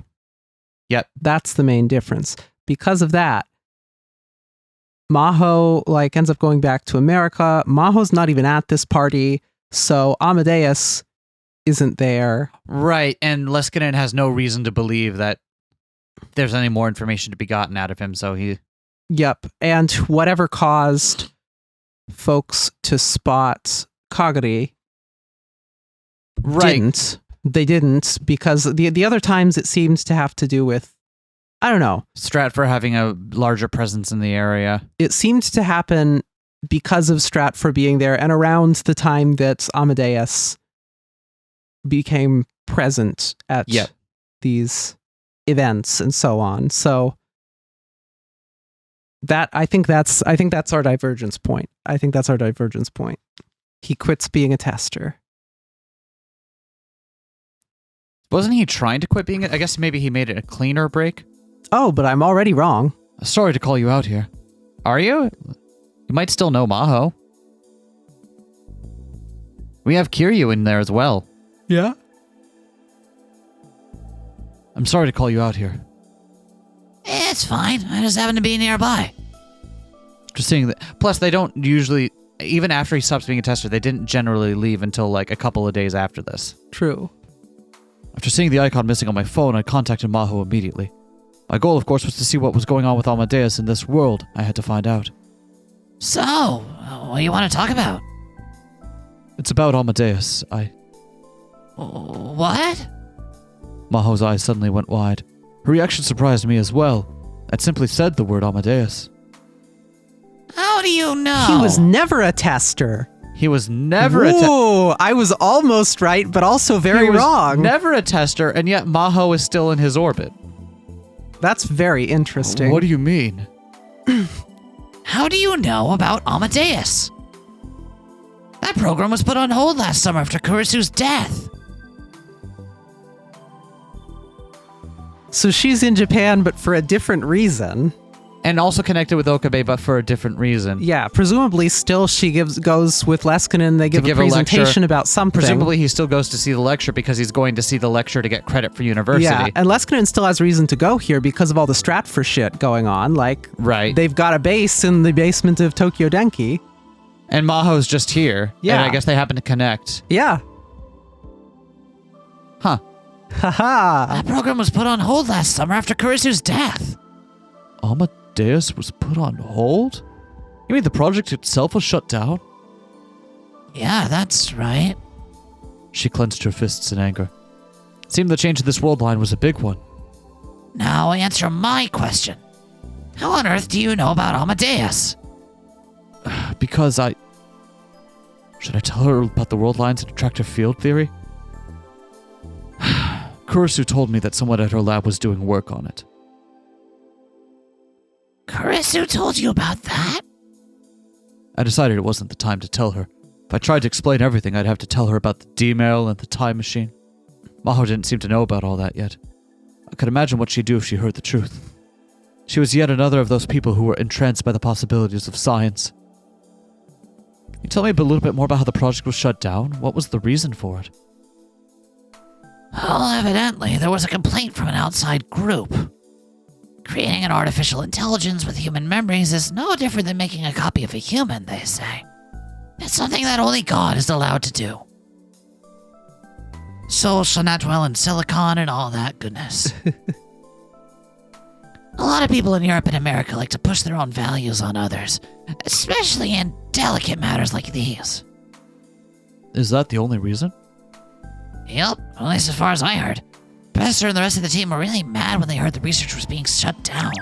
Yep. That's the main difference. Because of that, Maho ends up going back to America. Maho's not even at this party, so Amadeus isn't there. Right, and Leskinen has no reason to believe that there's any more information to be gotten out of him, so he... Yep, and whatever caused folks to spot Kagari didn't. They didn't, because the other times it seems to have to do with, I don't know. Stratfor having a larger presence in the area. It seemed to happen because of Stratfor being there and around the time that Amadeus became present at these events and so on. So I think that's our divergence point. He quits being a tester. Wasn't he trying to quit being I guess maybe he made it a cleaner break? Oh, but I'm already wrong. Sorry to call you out here. Are you? You might still know Maho. We have Kiryu in there as well. Yeah? I'm sorry to call you out here. It's fine. I just happen to be nearby. Just seeing that. Plus, they don't usually, even after he stops being a tester, they didn't generally leave until a couple of days after this. True. After seeing the icon missing on my phone, I contacted Maho immediately. My goal, of course, was to see what was going on with Amadeus in this world. I had to find out. So, what do you want to talk about? It's about Amadeus. What? Maho's eyes suddenly went wide. Her reaction surprised me as well. I'd simply said the word Amadeus. How do you know? He was never a tester. He was never a tester. Whoa, I was almost right, but also very wrong. Never a tester, and yet Maho is still in his orbit. That's very interesting. What do you mean? How do you know about Amadeus? That program was put on hold last summer after Kurisu's death. So she's in Japan, but for a different reason. And also connected with Okabe, but for a different reason. Yeah, presumably still she goes with Leskinen, they give a presentation about something. Presumably he still goes to see the lecture because he's going to see the lecture to get credit for university. Yeah, and Leskinen still has reason to go here because of all the Stratfor shit going on. Right. They've got a base in the basement of Tokyo Denki. And Maho's just here. Yeah. And I guess they happen to connect. Yeah. Huh. Haha. That program was put on hold last summer after Kurisu's death. Amadeus was put on hold? You mean the project itself was shut down? Yeah, that's right. She clenched her fists in anger. It seemed the change in this world line was a big one. Now answer my question. How on earth do you know about Amadeus? Because Should I tell her about the world lines and attractive field theory? Kurisu told me that someone at her lab was doing work on it. Kurisu told you about that? I decided it wasn't the time to tell her. If I tried to explain everything, I'd have to tell her about the D-mail and the time machine. Maho didn't seem to know about all that yet. I could imagine what she'd do if she heard the truth. She was yet another of those people who were entranced by the possibilities of science. Can you tell me a little bit more about how the project was shut down? What was the reason for it? Well, evidently, there was a complaint from an outside group. Creating an artificial intelligence with human memories is no different than making a copy of a human, they say. It's something that only God is allowed to do. Social natural and silicon and all that goodness. A lot of people in Europe and America like to push their own values on others, especially in delicate matters like these. Is that the only reason? Yep, at least as far as I heard. Professor and the rest of the team were really mad when they heard the research was being shut down.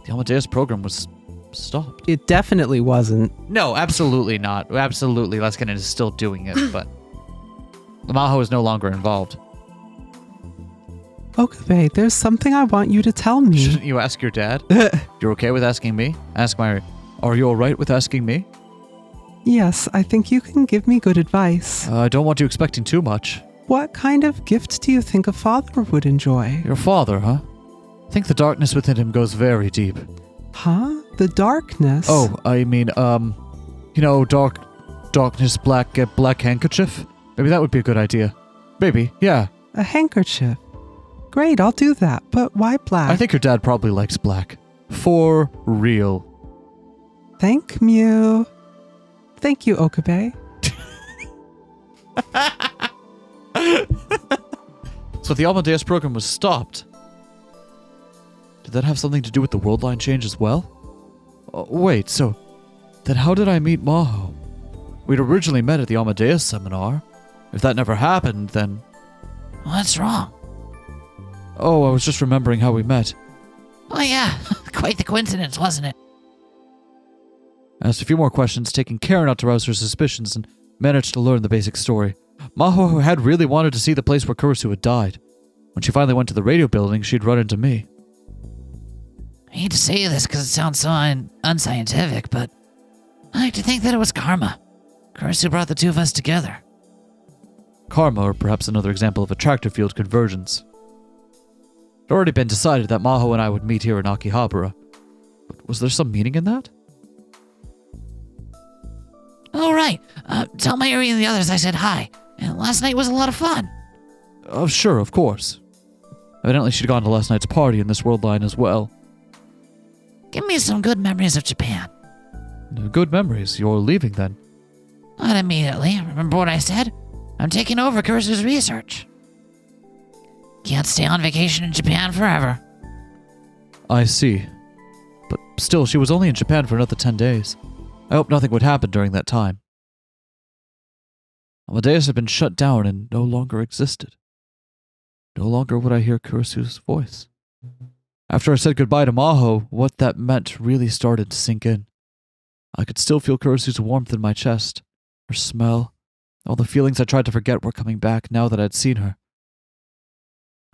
The Amadeus program was stopped. It definitely wasn't. No, absolutely not. Absolutely, Leskinen is still doing it, but Maho is no longer involved. Okabe, there's something I want you to tell me. Shouldn't you ask your dad? You're okay with asking me? Are you alright with asking me? Yes, I think you can give me good advice. I don't want you expecting too much. What kind of gift do you think a father would enjoy? Your father, huh? I think the darkness within him goes very deep. Huh? The darkness? Oh, I mean, darkness, black handkerchief? Maybe that would be a good idea. Maybe, yeah. A handkerchief. Great, I'll do that. But why black? I think your dad probably likes black. For real. Thank you. Thank you, Okabe. So the Amadeus program was stopped. Did that have something to do with the worldline change as well? Wait, so then how did I meet Maho? We'd originally met at the Amadeus seminar. If that never happened, then... What's wrong? Oh, I was just remembering how we met. Oh yeah, quite the coincidence, wasn't it? I asked a few more questions, taking care not to rouse her suspicions, and managed to learn the basic story. Maho had really wanted to see the place where Kurisu had died. When she finally went to the radio building, she'd run into me. I hate to say this because it sounds so unscientific, but I like to think that it was karma. Kurisu brought the two of us together. Karma, or perhaps another example of attractor field convergence. It had already been decided that Maho and I would meet here in Akihabara. But was there some meaning in that? All right, tell Mayuri and the others I said hi, and last night was a lot of fun. Oh, sure, of course. Evidently she'd gone to last night's party in this world line as well. Give me some good memories of Japan. Good memories. You're leaving then. Not immediately. Remember what I said? I'm taking over Kurisu's research. Can't stay on vacation in Japan forever. I see. But still, she was only in Japan for another 10 days. I hope nothing would happen during that time. Amadeus had been shut down and no longer existed. No longer would I hear Kurisu's voice. After I said goodbye to Maho, what that meant really started to sink in. I could still feel Kurisu's warmth in my chest, her smell. All the feelings I tried to forget were coming back now that I'd seen her.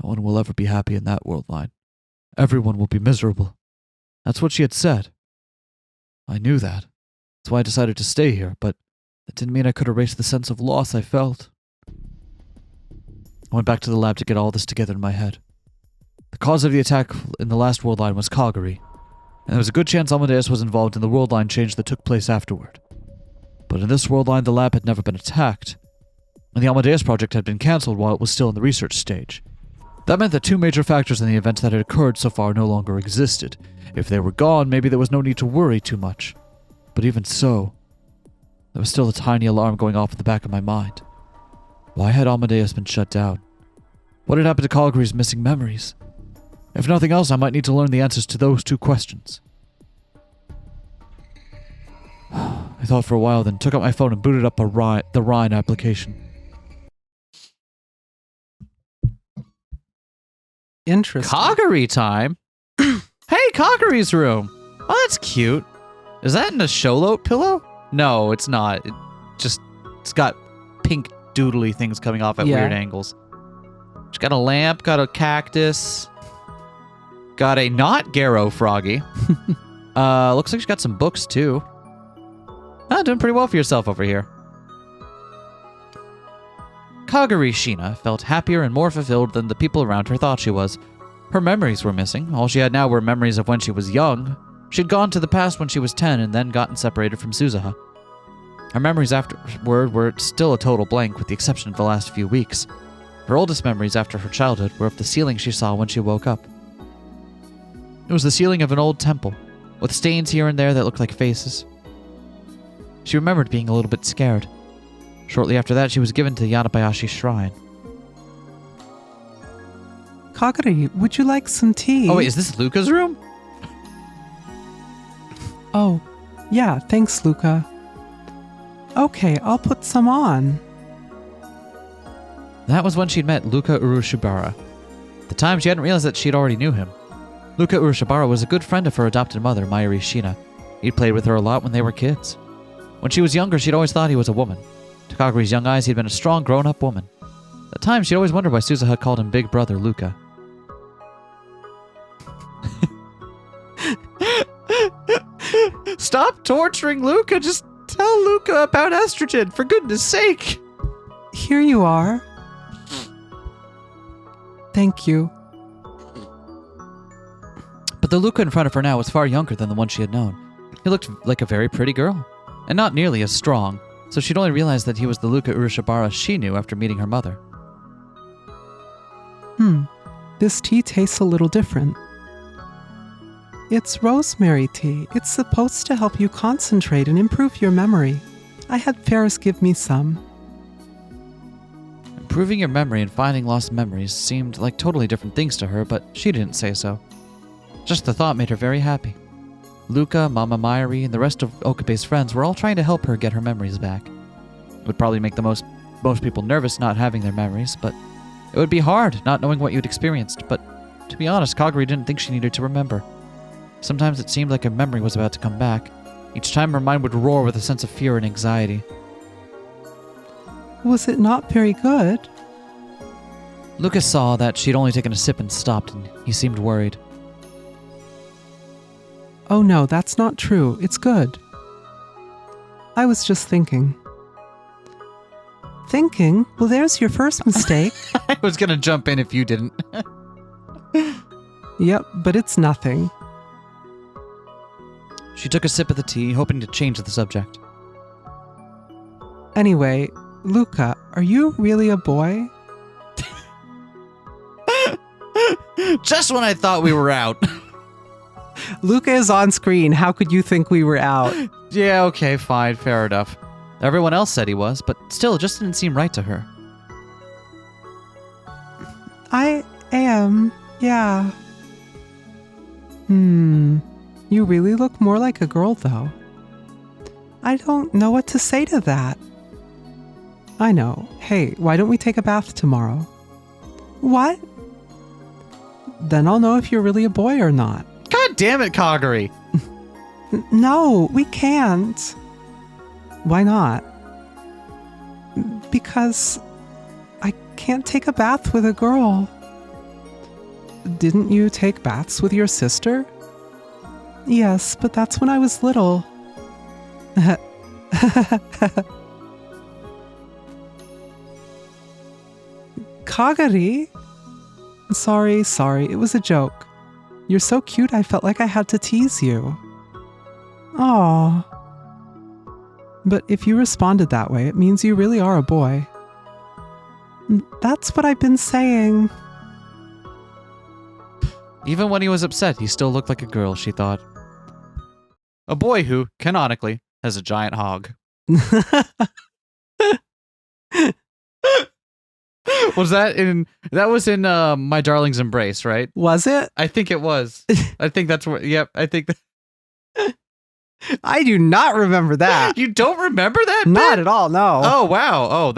No one will ever be happy in that world line. Everyone will be miserable. That's what she had said. I knew that. That's why I decided to stay here, but that didn't mean I could erase the sense of loss I felt. I went back to the lab to get all this together in my head. The cause of the attack in the last world line was Kagari, and there was a good chance Amadeus was involved in the world line change that took place afterward. But in this world line, the lab had never been attacked, and the Amadeus project had been cancelled while it was still in the research stage. That meant that two major factors in the events that had occurred so far no longer existed. If they were gone, maybe there was no need to worry too much. But even so, there was still a tiny alarm going off in the back of my mind. Why had Amadeus been shut down? What had happened to Kagari's missing memories? If nothing else, I might need to learn the answers to those two questions. I thought for a while, then took out my phone and booted up the Rhine application. Interesting. Kagari time? Hey, Kagari's room! Oh, that's cute. Is that in a Sholote pillow? No, it's not. It's got pink doodly things coming off at weird angles. She's got a lamp, got a cactus, got a not Garo froggy. Looks like she's got some books too. Doing pretty well for yourself over here. Kagari Shina felt happier and more fulfilled than the people around her thought she was. Her memories were missing. All she had now were memories of when she was young. She'd gone to the past when she was 10 and then gotten separated from Suzuha. Her memories afterward were still a total blank with the exception of the last few weeks. Her oldest memories after her childhood were of the ceiling she saw when she woke up. It was the ceiling of an old temple, with stains here and there that looked like faces. She remembered being a little bit scared. Shortly after that, she was given to Yanabayashi Shrine. Kagari, would you like some tea? Oh wait, is this Luca's room? Oh, yeah, thanks, Luca. Okay, I'll put some on. That was when she'd met Luca Urushibara. At the time, she hadn't realized that she'd already knew him. Luca Urushibara was a good friend of her adopted mother, Mayuri Shina. He'd played with her a lot when they were kids. When she was younger, she'd always thought he was a woman. To Kagari's young eyes, he'd been a strong, grown-up woman. At the time, she'd always wondered why Suzuha called him Big Brother Luca. Stop torturing Luca! Just tell Luca about estrogen, for goodness sake! Here you are. Thank you. But the Luca in front of her now was far younger than the one she had known. He looked like a very pretty girl, and not nearly as strong, so she'd only realized that he was the Luca Urushibara she knew after meeting her mother. This tea tastes a little different. It's rosemary tea. It's supposed to help you concentrate and improve your memory. I had Ferris give me some. Improving your memory and finding lost memories seemed like totally different things to her, but she didn't say so. Just the thought made her very happy. Luca, Mama Mayuri, and the rest of Okabe's friends were all trying to help her get her memories back. It would probably make the most people nervous not having their memories, but it would be hard not knowing what you'd experienced. But to be honest, Kaguri didn't think she needed to remember. Sometimes it seemed like her memory was about to come back. Each time her mind would roar with a sense of fear and anxiety. Was it not very good? Lucas saw that she'd only taken a sip and stopped, and he seemed worried. Oh no, that's not true. It's good. I was just thinking. Thinking? Well, there's your first mistake. I was gonna jump in if you didn't. Yep, but it's nothing. She took a sip of the tea, hoping to change the subject. Anyway, Luca, are you really a boy? Just when I thought we were out. Luca is on screen. How could you think we were out? Yeah, okay, fine, fair enough. Everyone else said he was, but still, it just didn't seem right to her. I am, yeah. You really look more like a girl, though. I don't know what to say to that. I know. Hey, why don't we take a bath tomorrow? What? Then I'll know if you're really a boy or not. God damn it, Kaguri! No, we can't. Why not? Because I can't take a bath with a girl. Didn't you take baths with your sister? Yes, but that's when I was little. Kaguri? Sorry, it was a joke. You're so cute I felt like I had to tease you. Aww. But if you responded that way, it means you really are a boy. That's what I've been saying. Even when he was upset, he still looked like a girl, she thought. A boy who, canonically, has a giant hog. That was in My Darling's Embrace, right? Was it? I think it was. I think that's where, yep, I think that. I do not remember that. You don't remember that bit? Not at all, no. Oh, wow. Oh,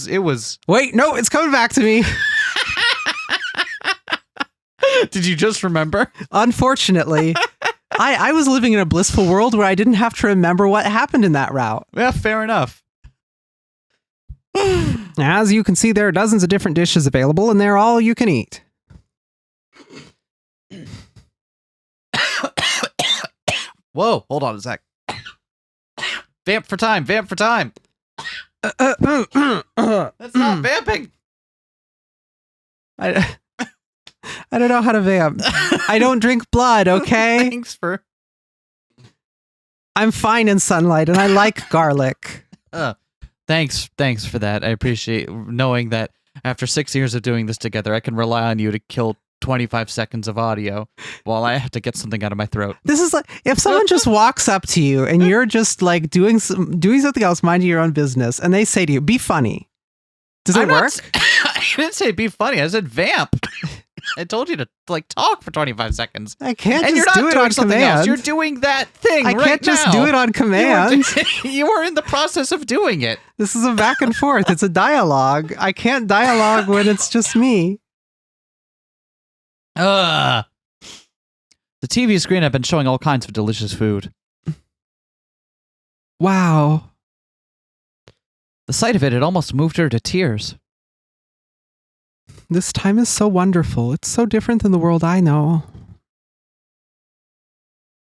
it was. Wait, no, it's coming back to me. Did you just remember? Unfortunately. I was living in a blissful world where I didn't have to remember what happened in that route. Yeah, fair enough. As you can see, there are dozens of different dishes available, and they're all you can eat. Whoa, hold on a sec. Vamp for time. That's not vamping. I don't know how to vamp. I don't drink blood, okay? I'm fine in sunlight, and I like garlic. Thanks for that. I appreciate knowing that after 6 years of doing this together, I can rely on you to kill 25 seconds of audio while I have to get something out of my throat. This is like if someone just walks up to you and you're just like doing something else, minding your own business, and they say to you, "Be funny." Does it work? I didn't say be funny. I said vamp. I told you to like talk for 25 seconds. I can't and just you're not do it doing on something command. else. You're doing that thing I right can't just now. do it on command. You are in the process of doing it. This is a back and forth. It's a dialogue. I can't dialogue when it's just me. The TV screen had been showing all kinds of delicious food. Wow. The sight of it had almost moved her to tears. This time is so wonderful. It's so different than the world I know.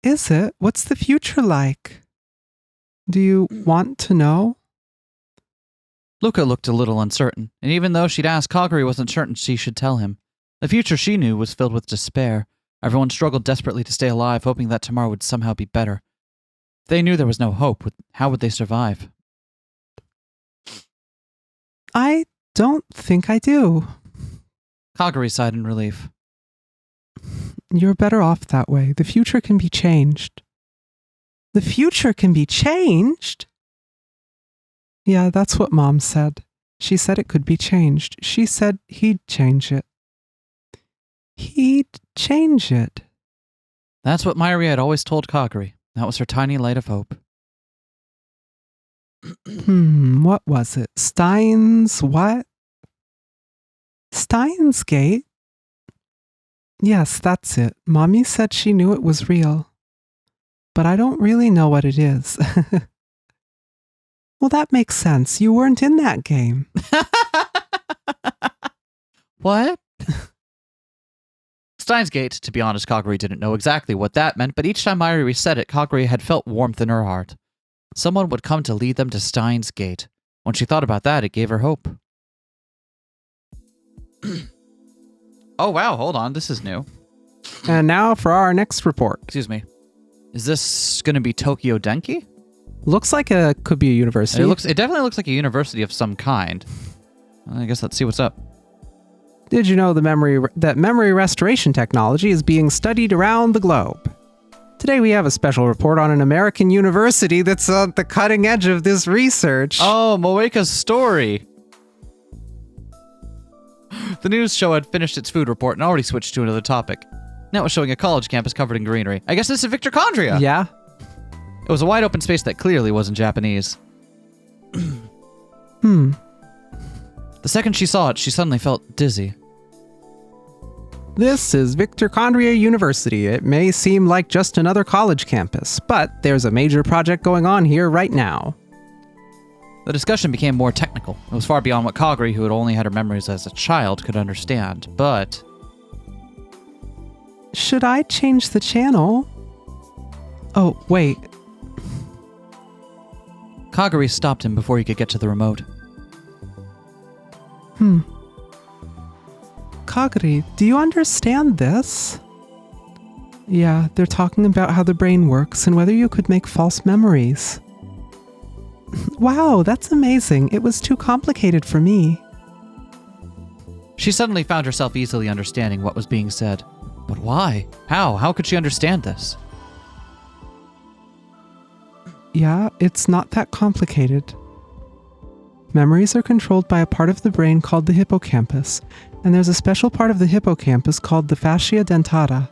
Is it? What's the future like? Do you want to know? Luca looked a little uncertain, and even though she'd asked, Kaguri wasn't certain she should tell him. The future she knew was filled with despair. Everyone struggled desperately to stay alive, hoping that tomorrow would somehow be better. If they knew there was no hope, how would they survive? I don't think I do. Kaguri sighed in relief. You're better off that way. The future can be changed. The future can be changed? Yeah, that's what Mom said. She said it could be changed. She said he'd change it. He'd change it. That's what Myri had always told Kaguri. That was her tiny light of hope. What was it? Steins what? Steins Gate? Yes, that's it. Mommy said she knew it was real. But I don't really know what it is. Well, that makes sense. You weren't in that game. What? Steins Gate, to be honest, Kaguri didn't know exactly what that meant, but each time Myri said it, Kaguri had felt warmth in her heart. Someone would come to lead them to Steins Gate. When she thought about that, it gave her hope. Oh wow, hold on, this is new. And now for our next report. Excuse me. Is this going to be Tokyo Denki? Looks like it could be a university. It definitely looks like a university of some kind. I guess let's see what's up. Did you know that memory restoration technology is being studied around the globe? Today we have a special report on an American university that's at the cutting edge of this research. Oh, Moeka's story. The news show had finished its food report and already switched to another topic. Now it was showing a college campus covered in greenery. I guess this is Victorchondria. Yeah. It was a wide open space that clearly wasn't Japanese. The second she saw it, she suddenly felt dizzy. This is Victorchondria University. It may seem like just another college campus, but there's a major project going on here right now. The discussion became more technical. It was far beyond what Kaguri, who had only had her memories as a child, could understand, but... Should I change the channel? Oh, wait. Kaguri stopped him before he could get to the remote. Kaguri, do you understand this? Yeah, they're talking about how the brain works and whether you could make false memories. Wow, that's amazing. It was too complicated for me. She suddenly found herself easily understanding what was being said. But why? How? How could she understand this? Yeah, it's not that complicated. Memories are controlled by a part of the brain called the hippocampus, and there's a special part of the hippocampus called the fascia dentata.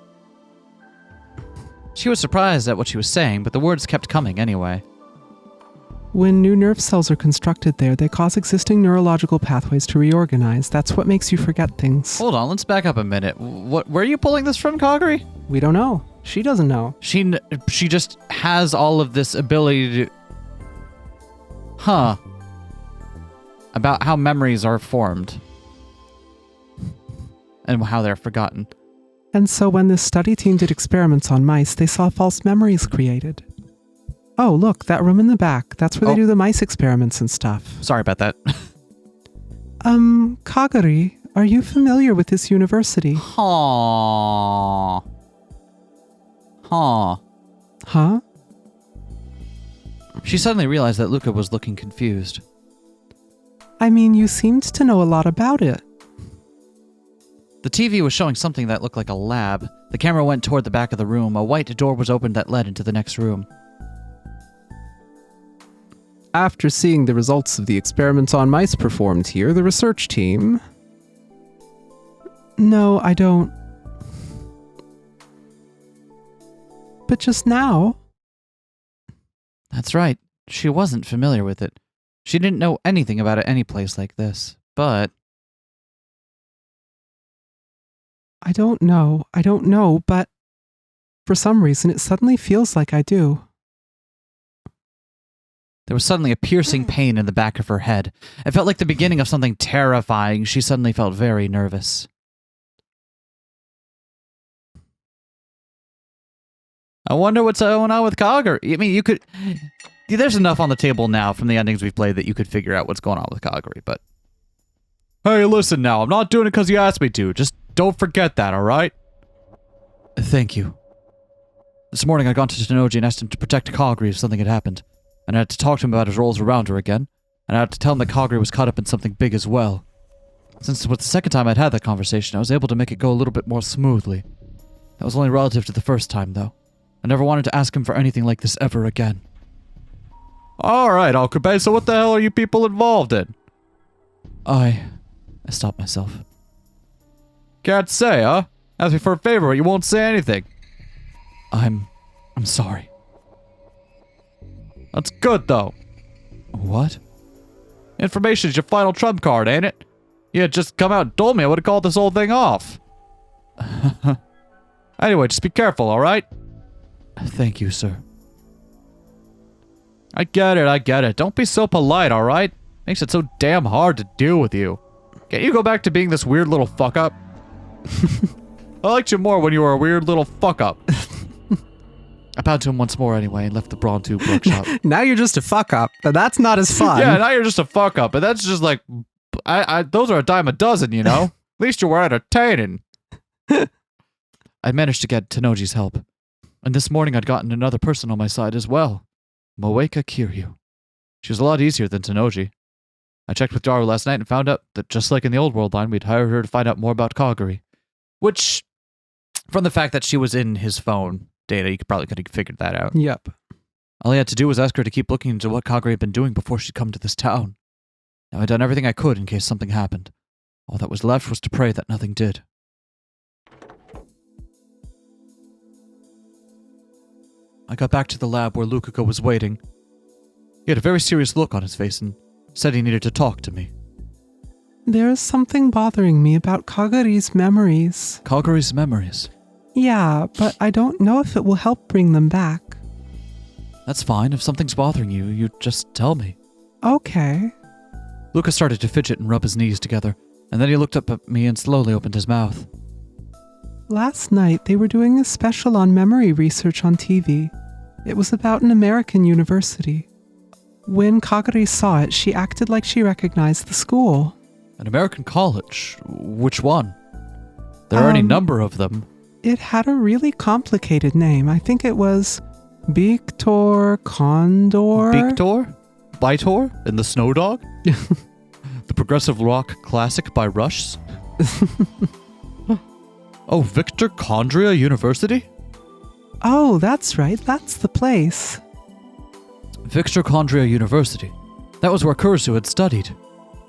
She was surprised at what she was saying, but the words kept coming anyway. When new nerve cells are constructed there, they cause existing neurological pathways to reorganize. That's what makes you forget things. Hold on, let's back up a minute. Where are you pulling this from, Kaguri? We don't know. She doesn't know. She just has all of this ability to... About how memories are formed. And how they're forgotten. And so when this study team did experiments on mice, they saw false memories created. Oh, look, that room in the back. That's where they do the mice experiments and stuff. Sorry about that. Kaguri, are you familiar with this university? Huh? She suddenly realized that Luca was looking confused. I mean, you seemed to know a lot about it. The TV was showing something that looked like a lab. The camera went toward the back of the room. A white door was opened that led into the next room. After seeing the results of the experiments on mice performed here, the research team... No, I don't. But just now... That's right. She wasn't familiar with it. She didn't know anything about it any place like this. But... I don't know, but for some reason it suddenly feels like I do. There was suddenly a piercing pain in the back of her head. It felt like the beginning of something terrifying. She suddenly felt very nervous. I wonder what's going on with Kaguri. I mean, you could... There's enough on the table now from the endings we've played that you could figure out what's going on with Kaguri, but... Hey, listen now. I'm not doing it because you asked me to. Just don't forget that, alright? Thank you. This morning I got to Tenoji and asked him to protect Kaguri if something had happened. And I had to talk to him about his roles around her again. And I had to tell him that Kaguri was caught up in something big as well. Since it was the second time I'd had that conversation, I was able to make it go a little bit more smoothly. That was only relative to the first time, though. I never wanted to ask him for anything like this ever again. Alright, Okabe, so what the hell are you people involved in? I stopped myself. Can't say, huh? Ask me for a favor, but you won't say anything. I'm sorry. That's good, though. What? Information's your final trump card, ain't it? You had just come out and told me, I would've called this whole thing off. Anyway, just be careful, alright? Thank you, sir. I get it. Don't be so polite, alright? Makes it so damn hard to deal with you. Can't you go back to being this weird little fuck-up? I liked you more when you were a weird little fuck-up. I bowed to him once more anyway and left the Brawn Tube workshop. Now you're just a fuck-up, but that's not as fun. Yeah, now you're just a fuck-up, but that's just like... those are a dime a dozen, you know? At least you were entertaining. I managed to get Tenoji's help. And this morning I'd gotten another person on my side as well. Moeka Kiryu. She was a lot easier than Tenoji. I checked with Daru last night and found out that just like in the old world line, we'd hired her to find out more about Kaguri. Which, from the fact that she was in his phone data, you probably could have figured that out. Yep. All I had to do was ask her to keep looking into what Kaguri had been doing before she'd come to this town. Now I'd done everything I could in case something happened. All that was left was to pray that nothing did. I got back to the lab where Lukaku was waiting. He had a very serious look on his face and said he needed to talk to me. There is something bothering me about Kaguri's memories. Kaguri's memories? Yeah, but I don't know if it will help bring them back. That's fine. If something's bothering you, you just tell me. Okay. Luka started to fidget and rub his knees together, and then he looked up at me and slowly opened his mouth. Last night, they were doing a special on memory research on TV. It was about an American university. When Kaguri saw it, she acted like she recognized the school. An American college? Which one? There are any number of them. It had a really complicated name. I think it was Victor Condor? Victor? Bitor? And the Snow Dog? The progressive rock classic by Rush? Oh, Victor Condria University? Oh, that's right. That's the place. Victor Condria University. That was where Kurisu had studied.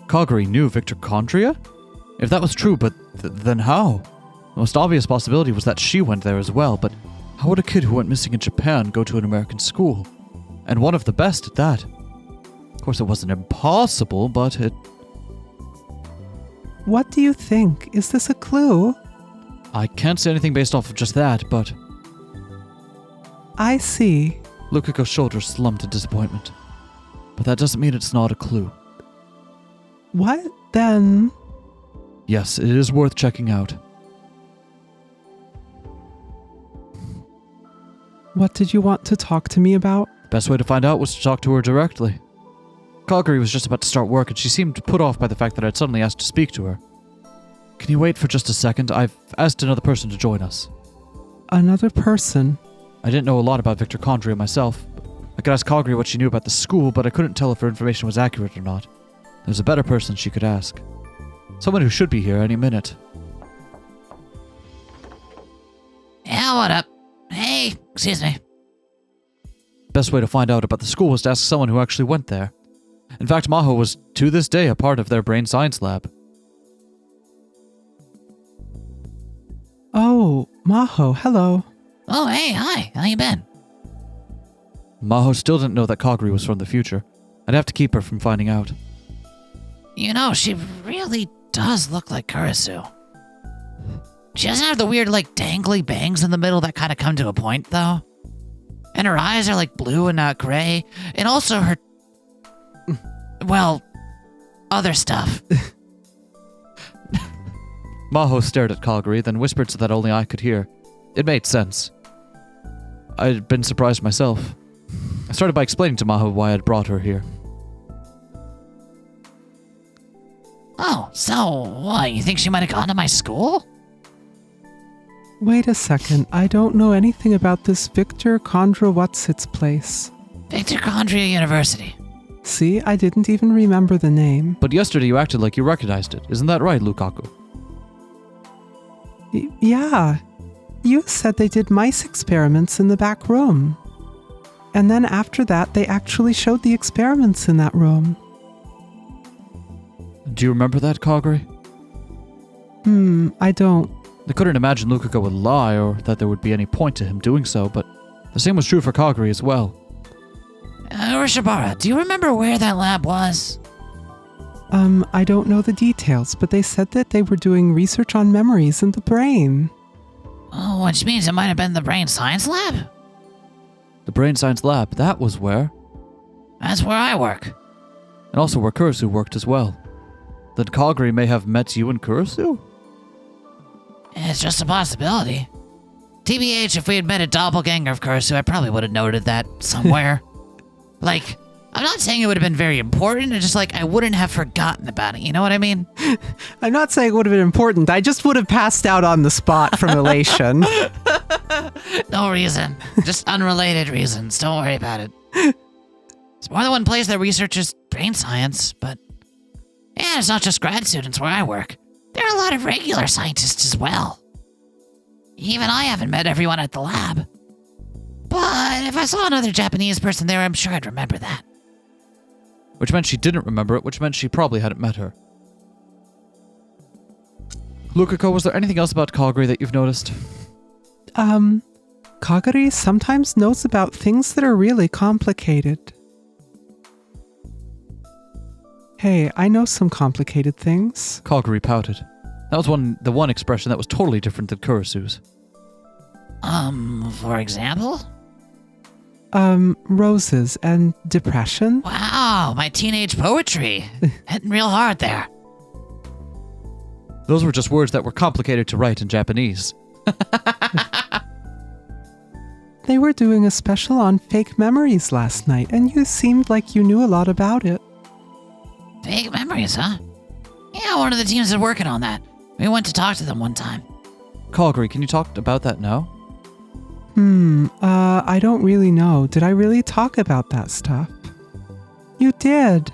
Kaguri knew Victor Condria? If that was true, but then how? The most obvious possibility was that she went there as well, but how would a kid who went missing in Japan go to an American school? And one of the best at that. Of course, it wasn't impossible, but it... What do you think? Is this a clue? I can't say anything based off of just that, but... I see. Lukaku's shoulders slumped in disappointment. But that doesn't mean it's not a clue. What then? Yes, it is worth checking out. What did you want to talk to me about? The best way to find out was to talk to her directly. Kaguri was just about to start work and she seemed put off by the fact that I'd suddenly asked to speak to her. Can you wait for just a second? I've asked another person to join us. Another person? I didn't know a lot about Victor Condria myself. I could ask Kaguri what she knew about the school, but I couldn't tell if her information was accurate or not. There's a better person she could ask. Someone who should be here any minute. Yeah, what up? Hey, excuse me. Best way to find out about the school was to ask someone who actually went there. In fact, Maho was, to this day, a part of their brain science lab. Oh, Maho, hello. Oh, hey, hi. How you been? Maho still didn't know that Kaguri was from the future. I'd have to keep her from finding out. You know, she really does look like Kurisu. She doesn't have the weird, dangly bangs in the middle that kind of come to a point, though. And her eyes are, blue and not gray. And also her... well, other stuff. Maho stared at Kaguri, then whispered so that only I could hear. It made sense. I'd been surprised myself. I started by explaining to Maho why I'd brought her here. Oh, so what? You think she might have gone to my school? Wait a second. I don't know anything about this Victor Condra What's-Its place. Victor Condria University. See, I didn't even remember the name. But yesterday you acted like you recognized it. Isn't that right, Lukaku? Yeah. You said they did mice experiments in the back room. And then after that, they actually showed the experiments in that room. Do you remember that, Kagari? I don't. I couldn't imagine Lukako would lie or that there would be any point to him doing so, but the same was true for Kagari as well. Urushibara, do you remember where that lab was? I don't know the details, but they said that they were doing research on memories in the brain. Oh, which means it might have been the brain science lab? The brain science lab, that was where? That's where I work. And also where Kurisu worked as well. Then Kagari may have met you and Kurisu? It's just a possibility. TBH, if we had met a doppelganger of Kurisu, I probably would have noted that somewhere. Like, I'm not saying it would have been very important, it's just like I wouldn't have forgotten about it, you know what I mean? I'm not saying it would have been important. I just would have passed out on the spot from elation. No reason. Just unrelated reasons. Don't worry about it. It's more than one place that researches brain science, but... yeah, it's not just grad students where I work. There are a lot of regular scientists as well. Even I haven't met everyone at the lab. But if I saw another Japanese person there, I'm sure I'd remember that. Which meant she didn't remember it, which meant she probably hadn't met her. Lukako, was there anything else about Kagari that you've noticed? Kagari sometimes knows about things that are really complicated. Hey, I know some complicated things. Kagari pouted. That was the one expression that was totally different than Kurisu's. For example? Roses and depression. Wow, my teenage poetry. Hitting real hard there. Those were just words that were complicated to write in Japanese. They were doing a special on fake memories last night, and you seemed like you knew a lot about it. Fake memories, huh? Yeah, one of the teams is working on that. We went to talk to them one time. Kagari, can you talk about that now? I don't really know. Did I really talk about that stuff? You did.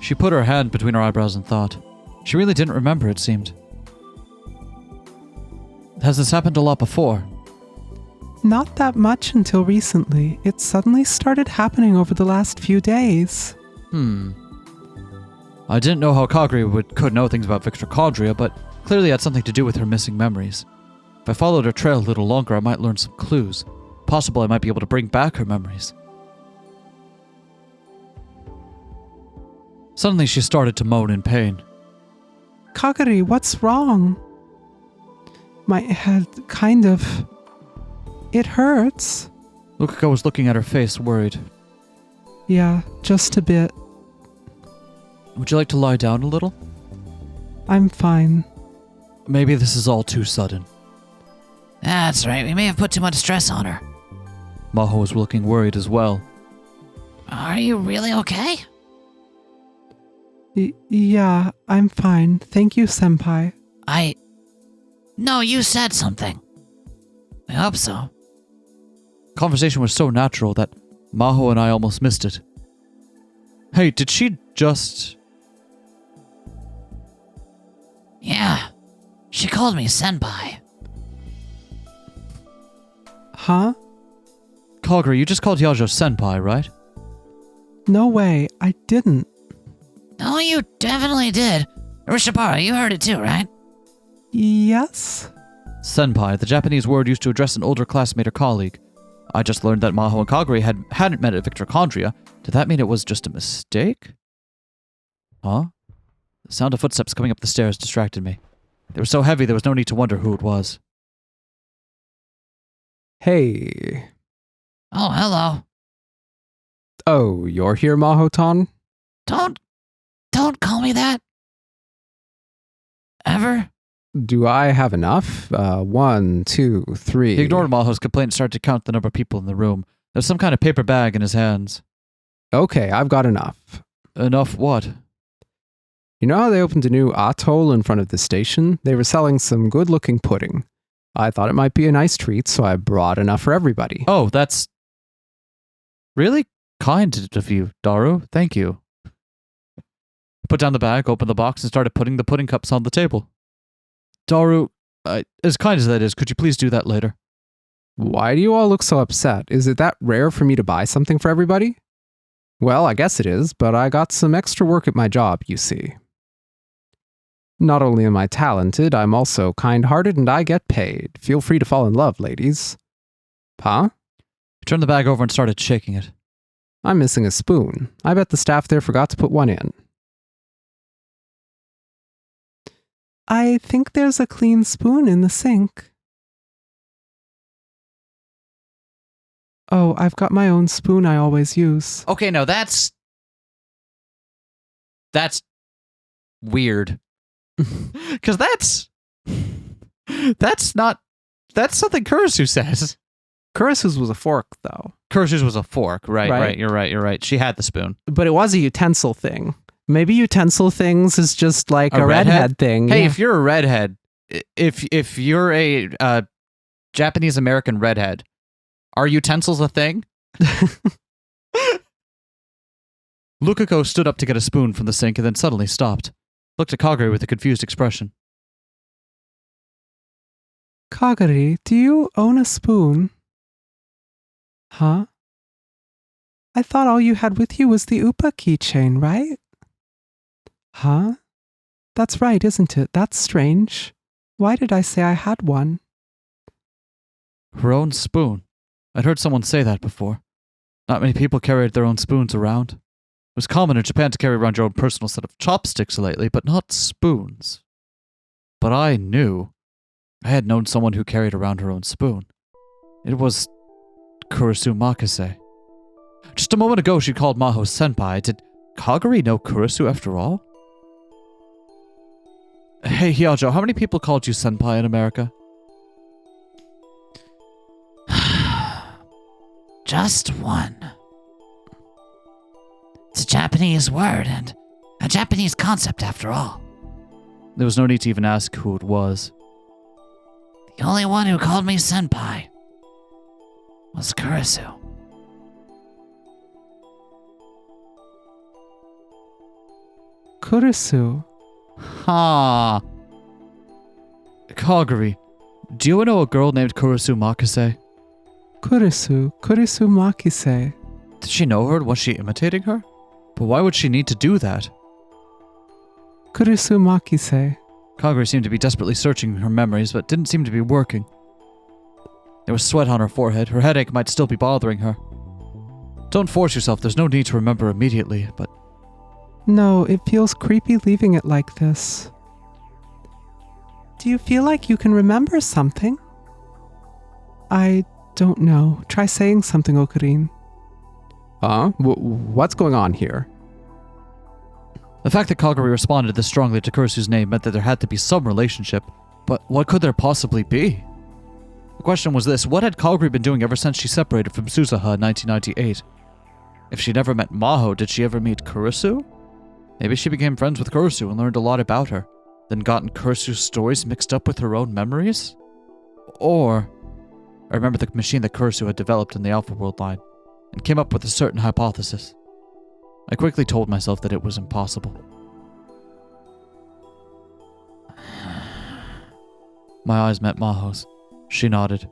She put her hand between her eyebrows and thought. She really didn't remember, it seemed. Has this happened a lot before? Not that much until recently. It suddenly started happening over the last few days. I didn't know how Kagari could know things about Victor, but clearly it had something to do with her missing memories. If I followed her trail a little longer, I might learn some clues. Possible I might be able to bring back her memories. Suddenly she started to moan in pain. Kagari, what's wrong? My head kind of... it hurts. Lukako was looking at her face, worried. Yeah, just a bit. Would you like to lie down a little? I'm fine. Maybe this is all too sudden. That's right, we may have put too much stress on her. Maho was looking worried as well. Are you really okay? Yeah, I'm fine. Thank you, Senpai. No, you said something. I hope so. Conversation was so natural that Maho and I almost missed it. Hey, did she just... Yeah, she called me senpai. Huh? Kagari, you just called Yajo senpai, right? No way, I didn't. No, you definitely did. Urushibara, you heard it too, right? Yes? Senpai, the Japanese word used to address an older classmate or colleague. I just learned that Maho and Kagari hadn't met at Victorchondria. Did that mean it was just a mistake? Huh? The sound of footsteps coming up the stairs distracted me. They were so heavy there was no need to wonder who it was. Hey. Oh, hello. Oh, you're here, Mahotan? Don't call me that. Ever? Do I have enough? 1, 2, 3. He ignored Maho's complaint and started to count the number of people in the room. There was some kind of paper bag in his hands. Okay, I've got enough. Enough what? You know how they opened a new atoll in front of the station? They were selling some good-looking pudding. I thought it might be a nice treat, so I brought enough for everybody. Oh, that's really kind of you, Daru. Thank you. Put down the bag, opened the box, and started putting the pudding cups on the table. Daru, As kind as that is, could you please do that later? Why do you all look so upset? Is it that rare for me to buy something for everybody? Well, I guess it is, but I got some extra work at my job, you see. Not only am I talented, I'm also kind-hearted and I get paid. Feel free to fall in love, ladies. Huh? He turned the bag over and started shaking it. I'm missing a spoon. I bet the staff there forgot to put one in. I think there's a clean spoon in the sink. Oh, I've got my own spoon I always use. Okay, no, that's weird. Because that's something Kurisu says. Kurisu's was a fork, though. Kurisu's was a fork, right, you're right. She had the spoon. But it was a utensil thing. Maybe utensil things is just like a redhead thing. Hey, yeah. if you're a redhead, if you're a Japanese American redhead, are utensils a thing? Lukako stood up to get a spoon from the sink and then suddenly stopped. Looked at Kagari with a confused expression. Kagari, do you own a spoon? Huh? I thought all you had with you was the Upa keychain, right? Huh? That's right, isn't it? That's strange. Why did I say I had one? Her own spoon. I'd heard someone say that before. Not many people carried their own spoons around. It was common in Japan to carry around your own personal set of chopsticks lately, but not spoons. But I knew. I had known someone who carried around her own spoon. It was Kurisu Makise. Just a moment ago she called Maho senpai. Did Kagari know Kurisu after all? Hey Hyajo, how many people called you senpai in America? Just one. It's a Japanese word and a Japanese concept after all. There was no need to even ask who it was. The only one who called me senpai was Kurisu. Kurisu. Ha. Kagari, do you know a girl named Kurisu Makise? Kurisu Makise. Did she know her and was she imitating her? But why would she need to do that? Kurisu Makise. Kagari seemed to be desperately searching her memories, but didn't seem to be working. There was sweat on her forehead. Her headache might still be bothering her. Don't force yourself. There's no need to remember immediately, but... No, it feels creepy leaving it like this. Do you feel like you can remember something? I don't know. Try saying something, Okarin. Huh? What's going on here? The fact that Kagari responded this strongly to Kurisu's name meant that there had to be some relationship, but what could there possibly be? The question was this: what had Kagari been doing ever since she separated from Susaha in 1998? If she never met Maho, did she ever meet Kurisu? Maybe she became friends with Kurisu and learned a lot about her, then gotten Kurisu's stories mixed up with her own memories? Or... I remember the machine that Kurisu had developed in the Alpha Worldline, and came up with a certain hypothesis. I quickly told myself that it was impossible. My eyes met Maho's. She nodded.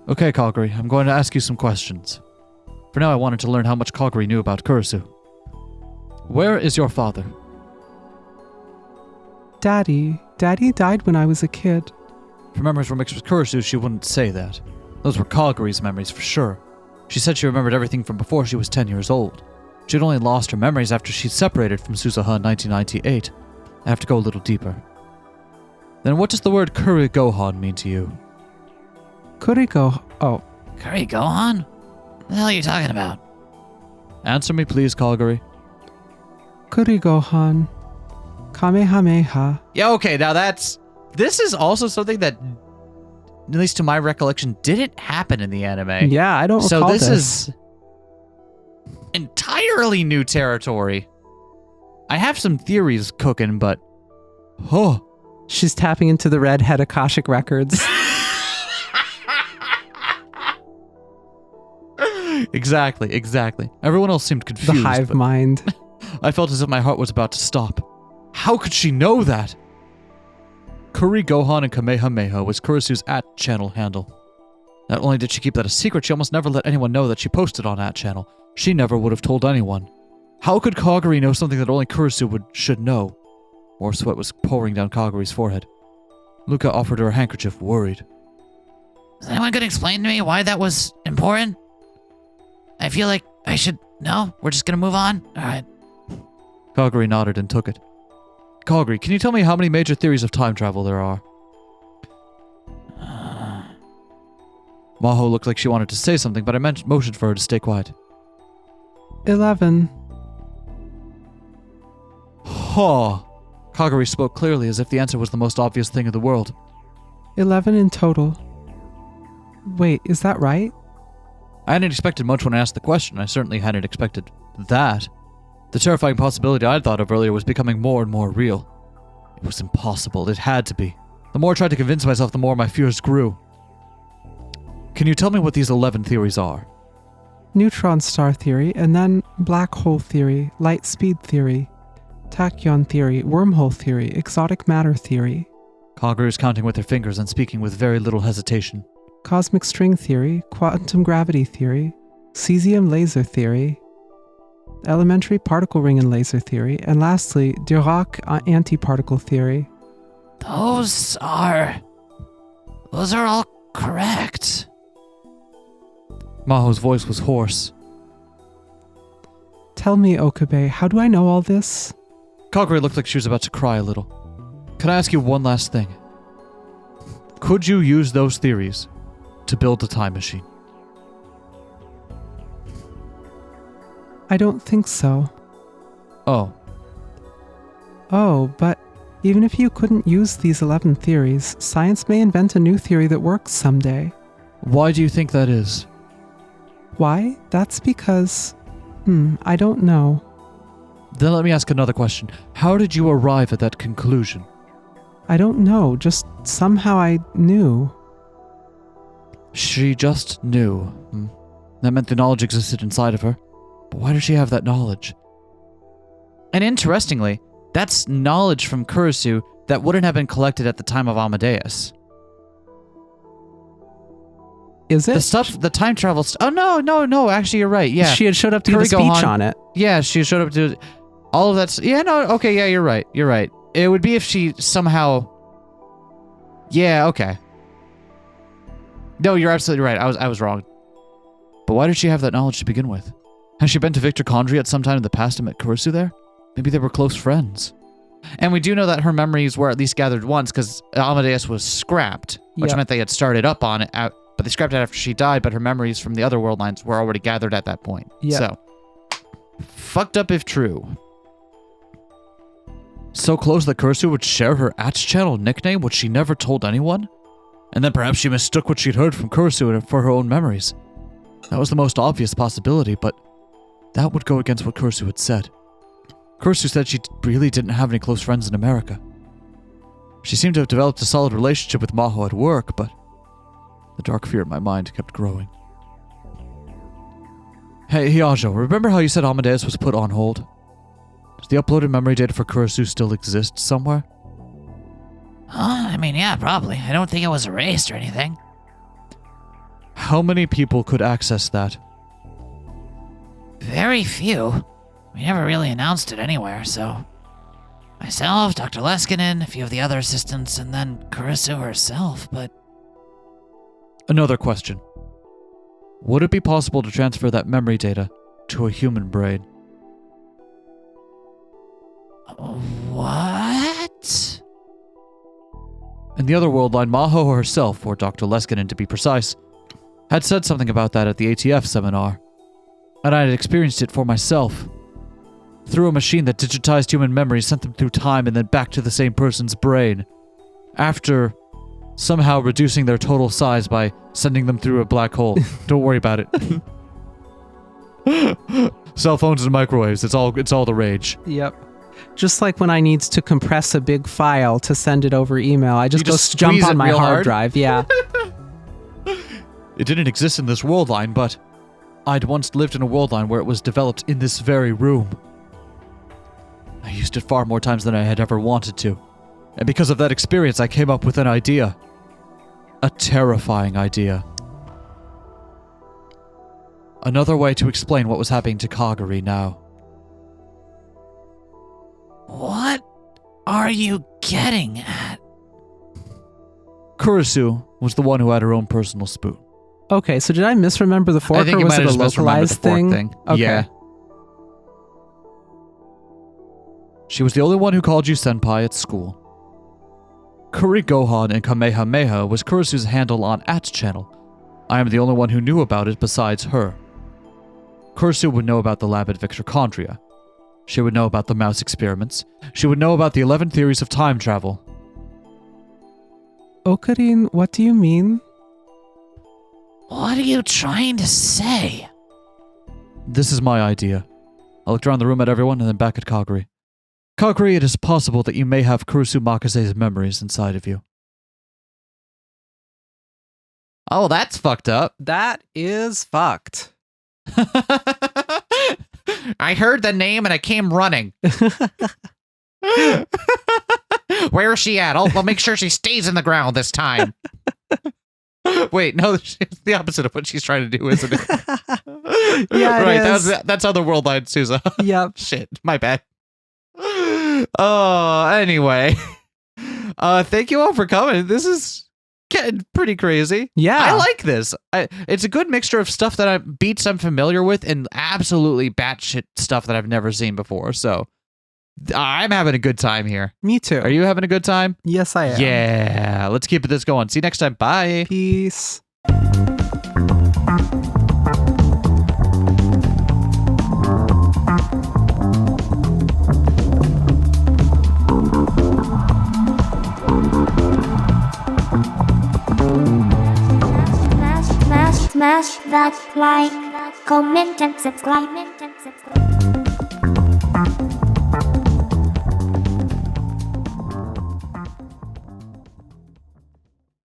Okay, Kagari, I'm going to ask you some questions. For now, I wanted to learn how much Kagari knew about Kurisu. Where is your father? Daddy died when I was a kid. If her memories were mixed with Kurisu's, she wouldn't say that. Those were Kagari's memories for sure. She said she remembered everything from before she was 10 years old. She'd only lost her memories after she'd separated from Susaha in 1998. I have to go a little deeper. Then what does the word Kuri Gohan mean to you? Oh. Curry Gohan? What the hell are you talking about? Answer me please, Kagari. Kuri Gohan. Kamehameha. Yeah, okay, now this is also something that, at least to my recollection, didn't happen in the anime. Yeah, I don't recall So this is entirely new territory. I have some theories cooking, but... Oh. She's tapping into the redhead Akashic records. Exactly. Everyone else seemed confused. The hive mind. I felt as if my heart was about to stop. How could she know that? Kuri Gohan and Kamehameha was Kurisu's @channel handle. Not only did she keep that a secret, she almost never let anyone know that she posted on @channel. She never would have told anyone. How could Kaguri know something that only Kurisu should know? More sweat was pouring down Kaguri's forehead. Luca offered her a handkerchief, worried. Is anyone going to explain to me why that was important? I feel like I should know. We're just going to move on? Alright. Kaguri nodded and took it. Kaguri, can you tell me how many major theories of time travel there are? Maho looked like she wanted to say something, but I motioned for her to stay quiet. 11. Huh. Kaguri spoke clearly as if the answer was the most obvious thing in the world. 11 in total. Wait, is that right? I hadn't expected much when I asked the question. I certainly hadn't expected that. The terrifying possibility I'd thought of earlier was becoming more and more real. It was impossible. It had to be. The more I tried to convince myself, the more my fears grew. Can you tell me what these 11 theories are? Neutron star theory, and then black hole theory, light speed theory, tachyon theory, wormhole theory, exotic matter theory. Kaguri was counting with her fingers and speaking with very little hesitation. Cosmic string theory, quantum gravity theory, cesium laser theory, elementary particle ring and laser theory, and lastly, Dirac antiparticle theory. Those are all correct. Maho's voice was hoarse. Tell me, Okabe, how do I know all this? Kaguri looked like she was about to cry a little. Can I ask you one last thing? Could you use those theories to build a time machine? I don't think so. Oh. Oh, but even if you couldn't use these 11 theories, science may invent a new theory that works someday. Why do you think that is? Why? That's because... I don't know. Then let me ask another question. How did you arrive at that conclusion? I don't know, just somehow I knew. She just knew. That meant the knowledge existed inside of her. But why did she have that knowledge? And interestingly, that's knowledge from Kurisu that wouldn't have been collected at the time of Amadeus. Is it? The time travel oh, no, actually you're right, yeah. She had showed up to give a speech on it. Yeah, she showed up to all of that. Yeah, no, okay, yeah, you're right. It would be if she somehow... Yeah, okay. No, you're absolutely right. I was wrong. But why did she have that knowledge to begin with? Has she been to Victor Condry at some time in the past and met Kurisu there? Maybe they were close friends. And we do know that her memories were at least gathered once because Amadeus was scrapped, which meant they had started up on it, but they scrapped it after she died, but her memories from the other world lines were already gathered at that point. Yep. So, fucked up if true. So close that Kurisu would share her @channel nickname, which she never told anyone? And then perhaps she mistook what she'd heard from Kurisu for her own memories. That was the most obvious possibility, but that would go against what Kurisu had said. Kurisu said she really didn't have any close friends in America. She seemed to have developed a solid relationship with Maho at work, but the dark fear in my mind kept growing. Hey, Hiajo, remember how you said Amadeus was put on hold? Does the uploaded memory data for Kurisu still exist somewhere? I mean, yeah, probably. I don't think it was erased or anything. How many people could access that? Very few. We never really announced it anywhere, so... Myself, Dr. Leskinen, a few of the other assistants, and then Kurisu herself, but... Another question. Would it be possible to transfer that memory data to a human brain? What? In the other world line, Maho herself, or Dr. Leskinen to be precise, had said something about that at the ATF seminar, and I had experienced it for myself. Through a machine that digitized human memories, sent them through time and then back to the same person's brain, after somehow reducing their total size by sending them through a black hole. Don't worry about it. Cell phones and microwaves, it's all the rage. Yep. Just like when I need to compress a big file to send it over email, I just jump on my hard drive. Yeah. It didn't exist in this world line, but I'd once lived in a world line where it was developed in this very room. I used it far more times than I had ever wanted to. And because of that experience, I came up with an idea. A terrifying idea. Another way to explain what was happening to Kagari now. What are you getting at? Kurisu was the one who had her own personal spoon. Okay, so did I misremember the fork, I think or you was might it have a just misremembered the localized fork thing? thing. Okay. Yeah. She was the only one who called you senpai at school. Kuri Gohan and Kamehameha was Kurisu's handle on @channel. I am the only one who knew about it besides her. Kurisu would know about the lab at Victorchondria. She would know about the mouse experiments. She would know about the 11 theories of time travel. Okarin, what do you mean? What are you trying to say? This is my idea. I looked around the room at everyone and then back at Kagari. Kagari, it is possible that you may have Kurisu Makise's memories inside of you. Oh, that's fucked up. That is fucked. I heard the name and I came running. Where is she at? I'll make sure she stays in the ground this time. Wait, no, it's the opposite of what she's trying to do, isn't it? Yeah, it right, is. that's how the world line, Sousa. Yep. Shit, my bad. Oh, anyway. Thank you all for coming. This is getting pretty crazy. Yeah. I like this. It's a good mixture of stuff that beats I'm familiar with and absolutely batshit stuff that I've never seen before. So I'm having a good time here. Me too. Are you having a good time? Yes, I am. Yeah. Let's keep this going. See you next time. Bye. Peace. Smash that like, comment and subscribe.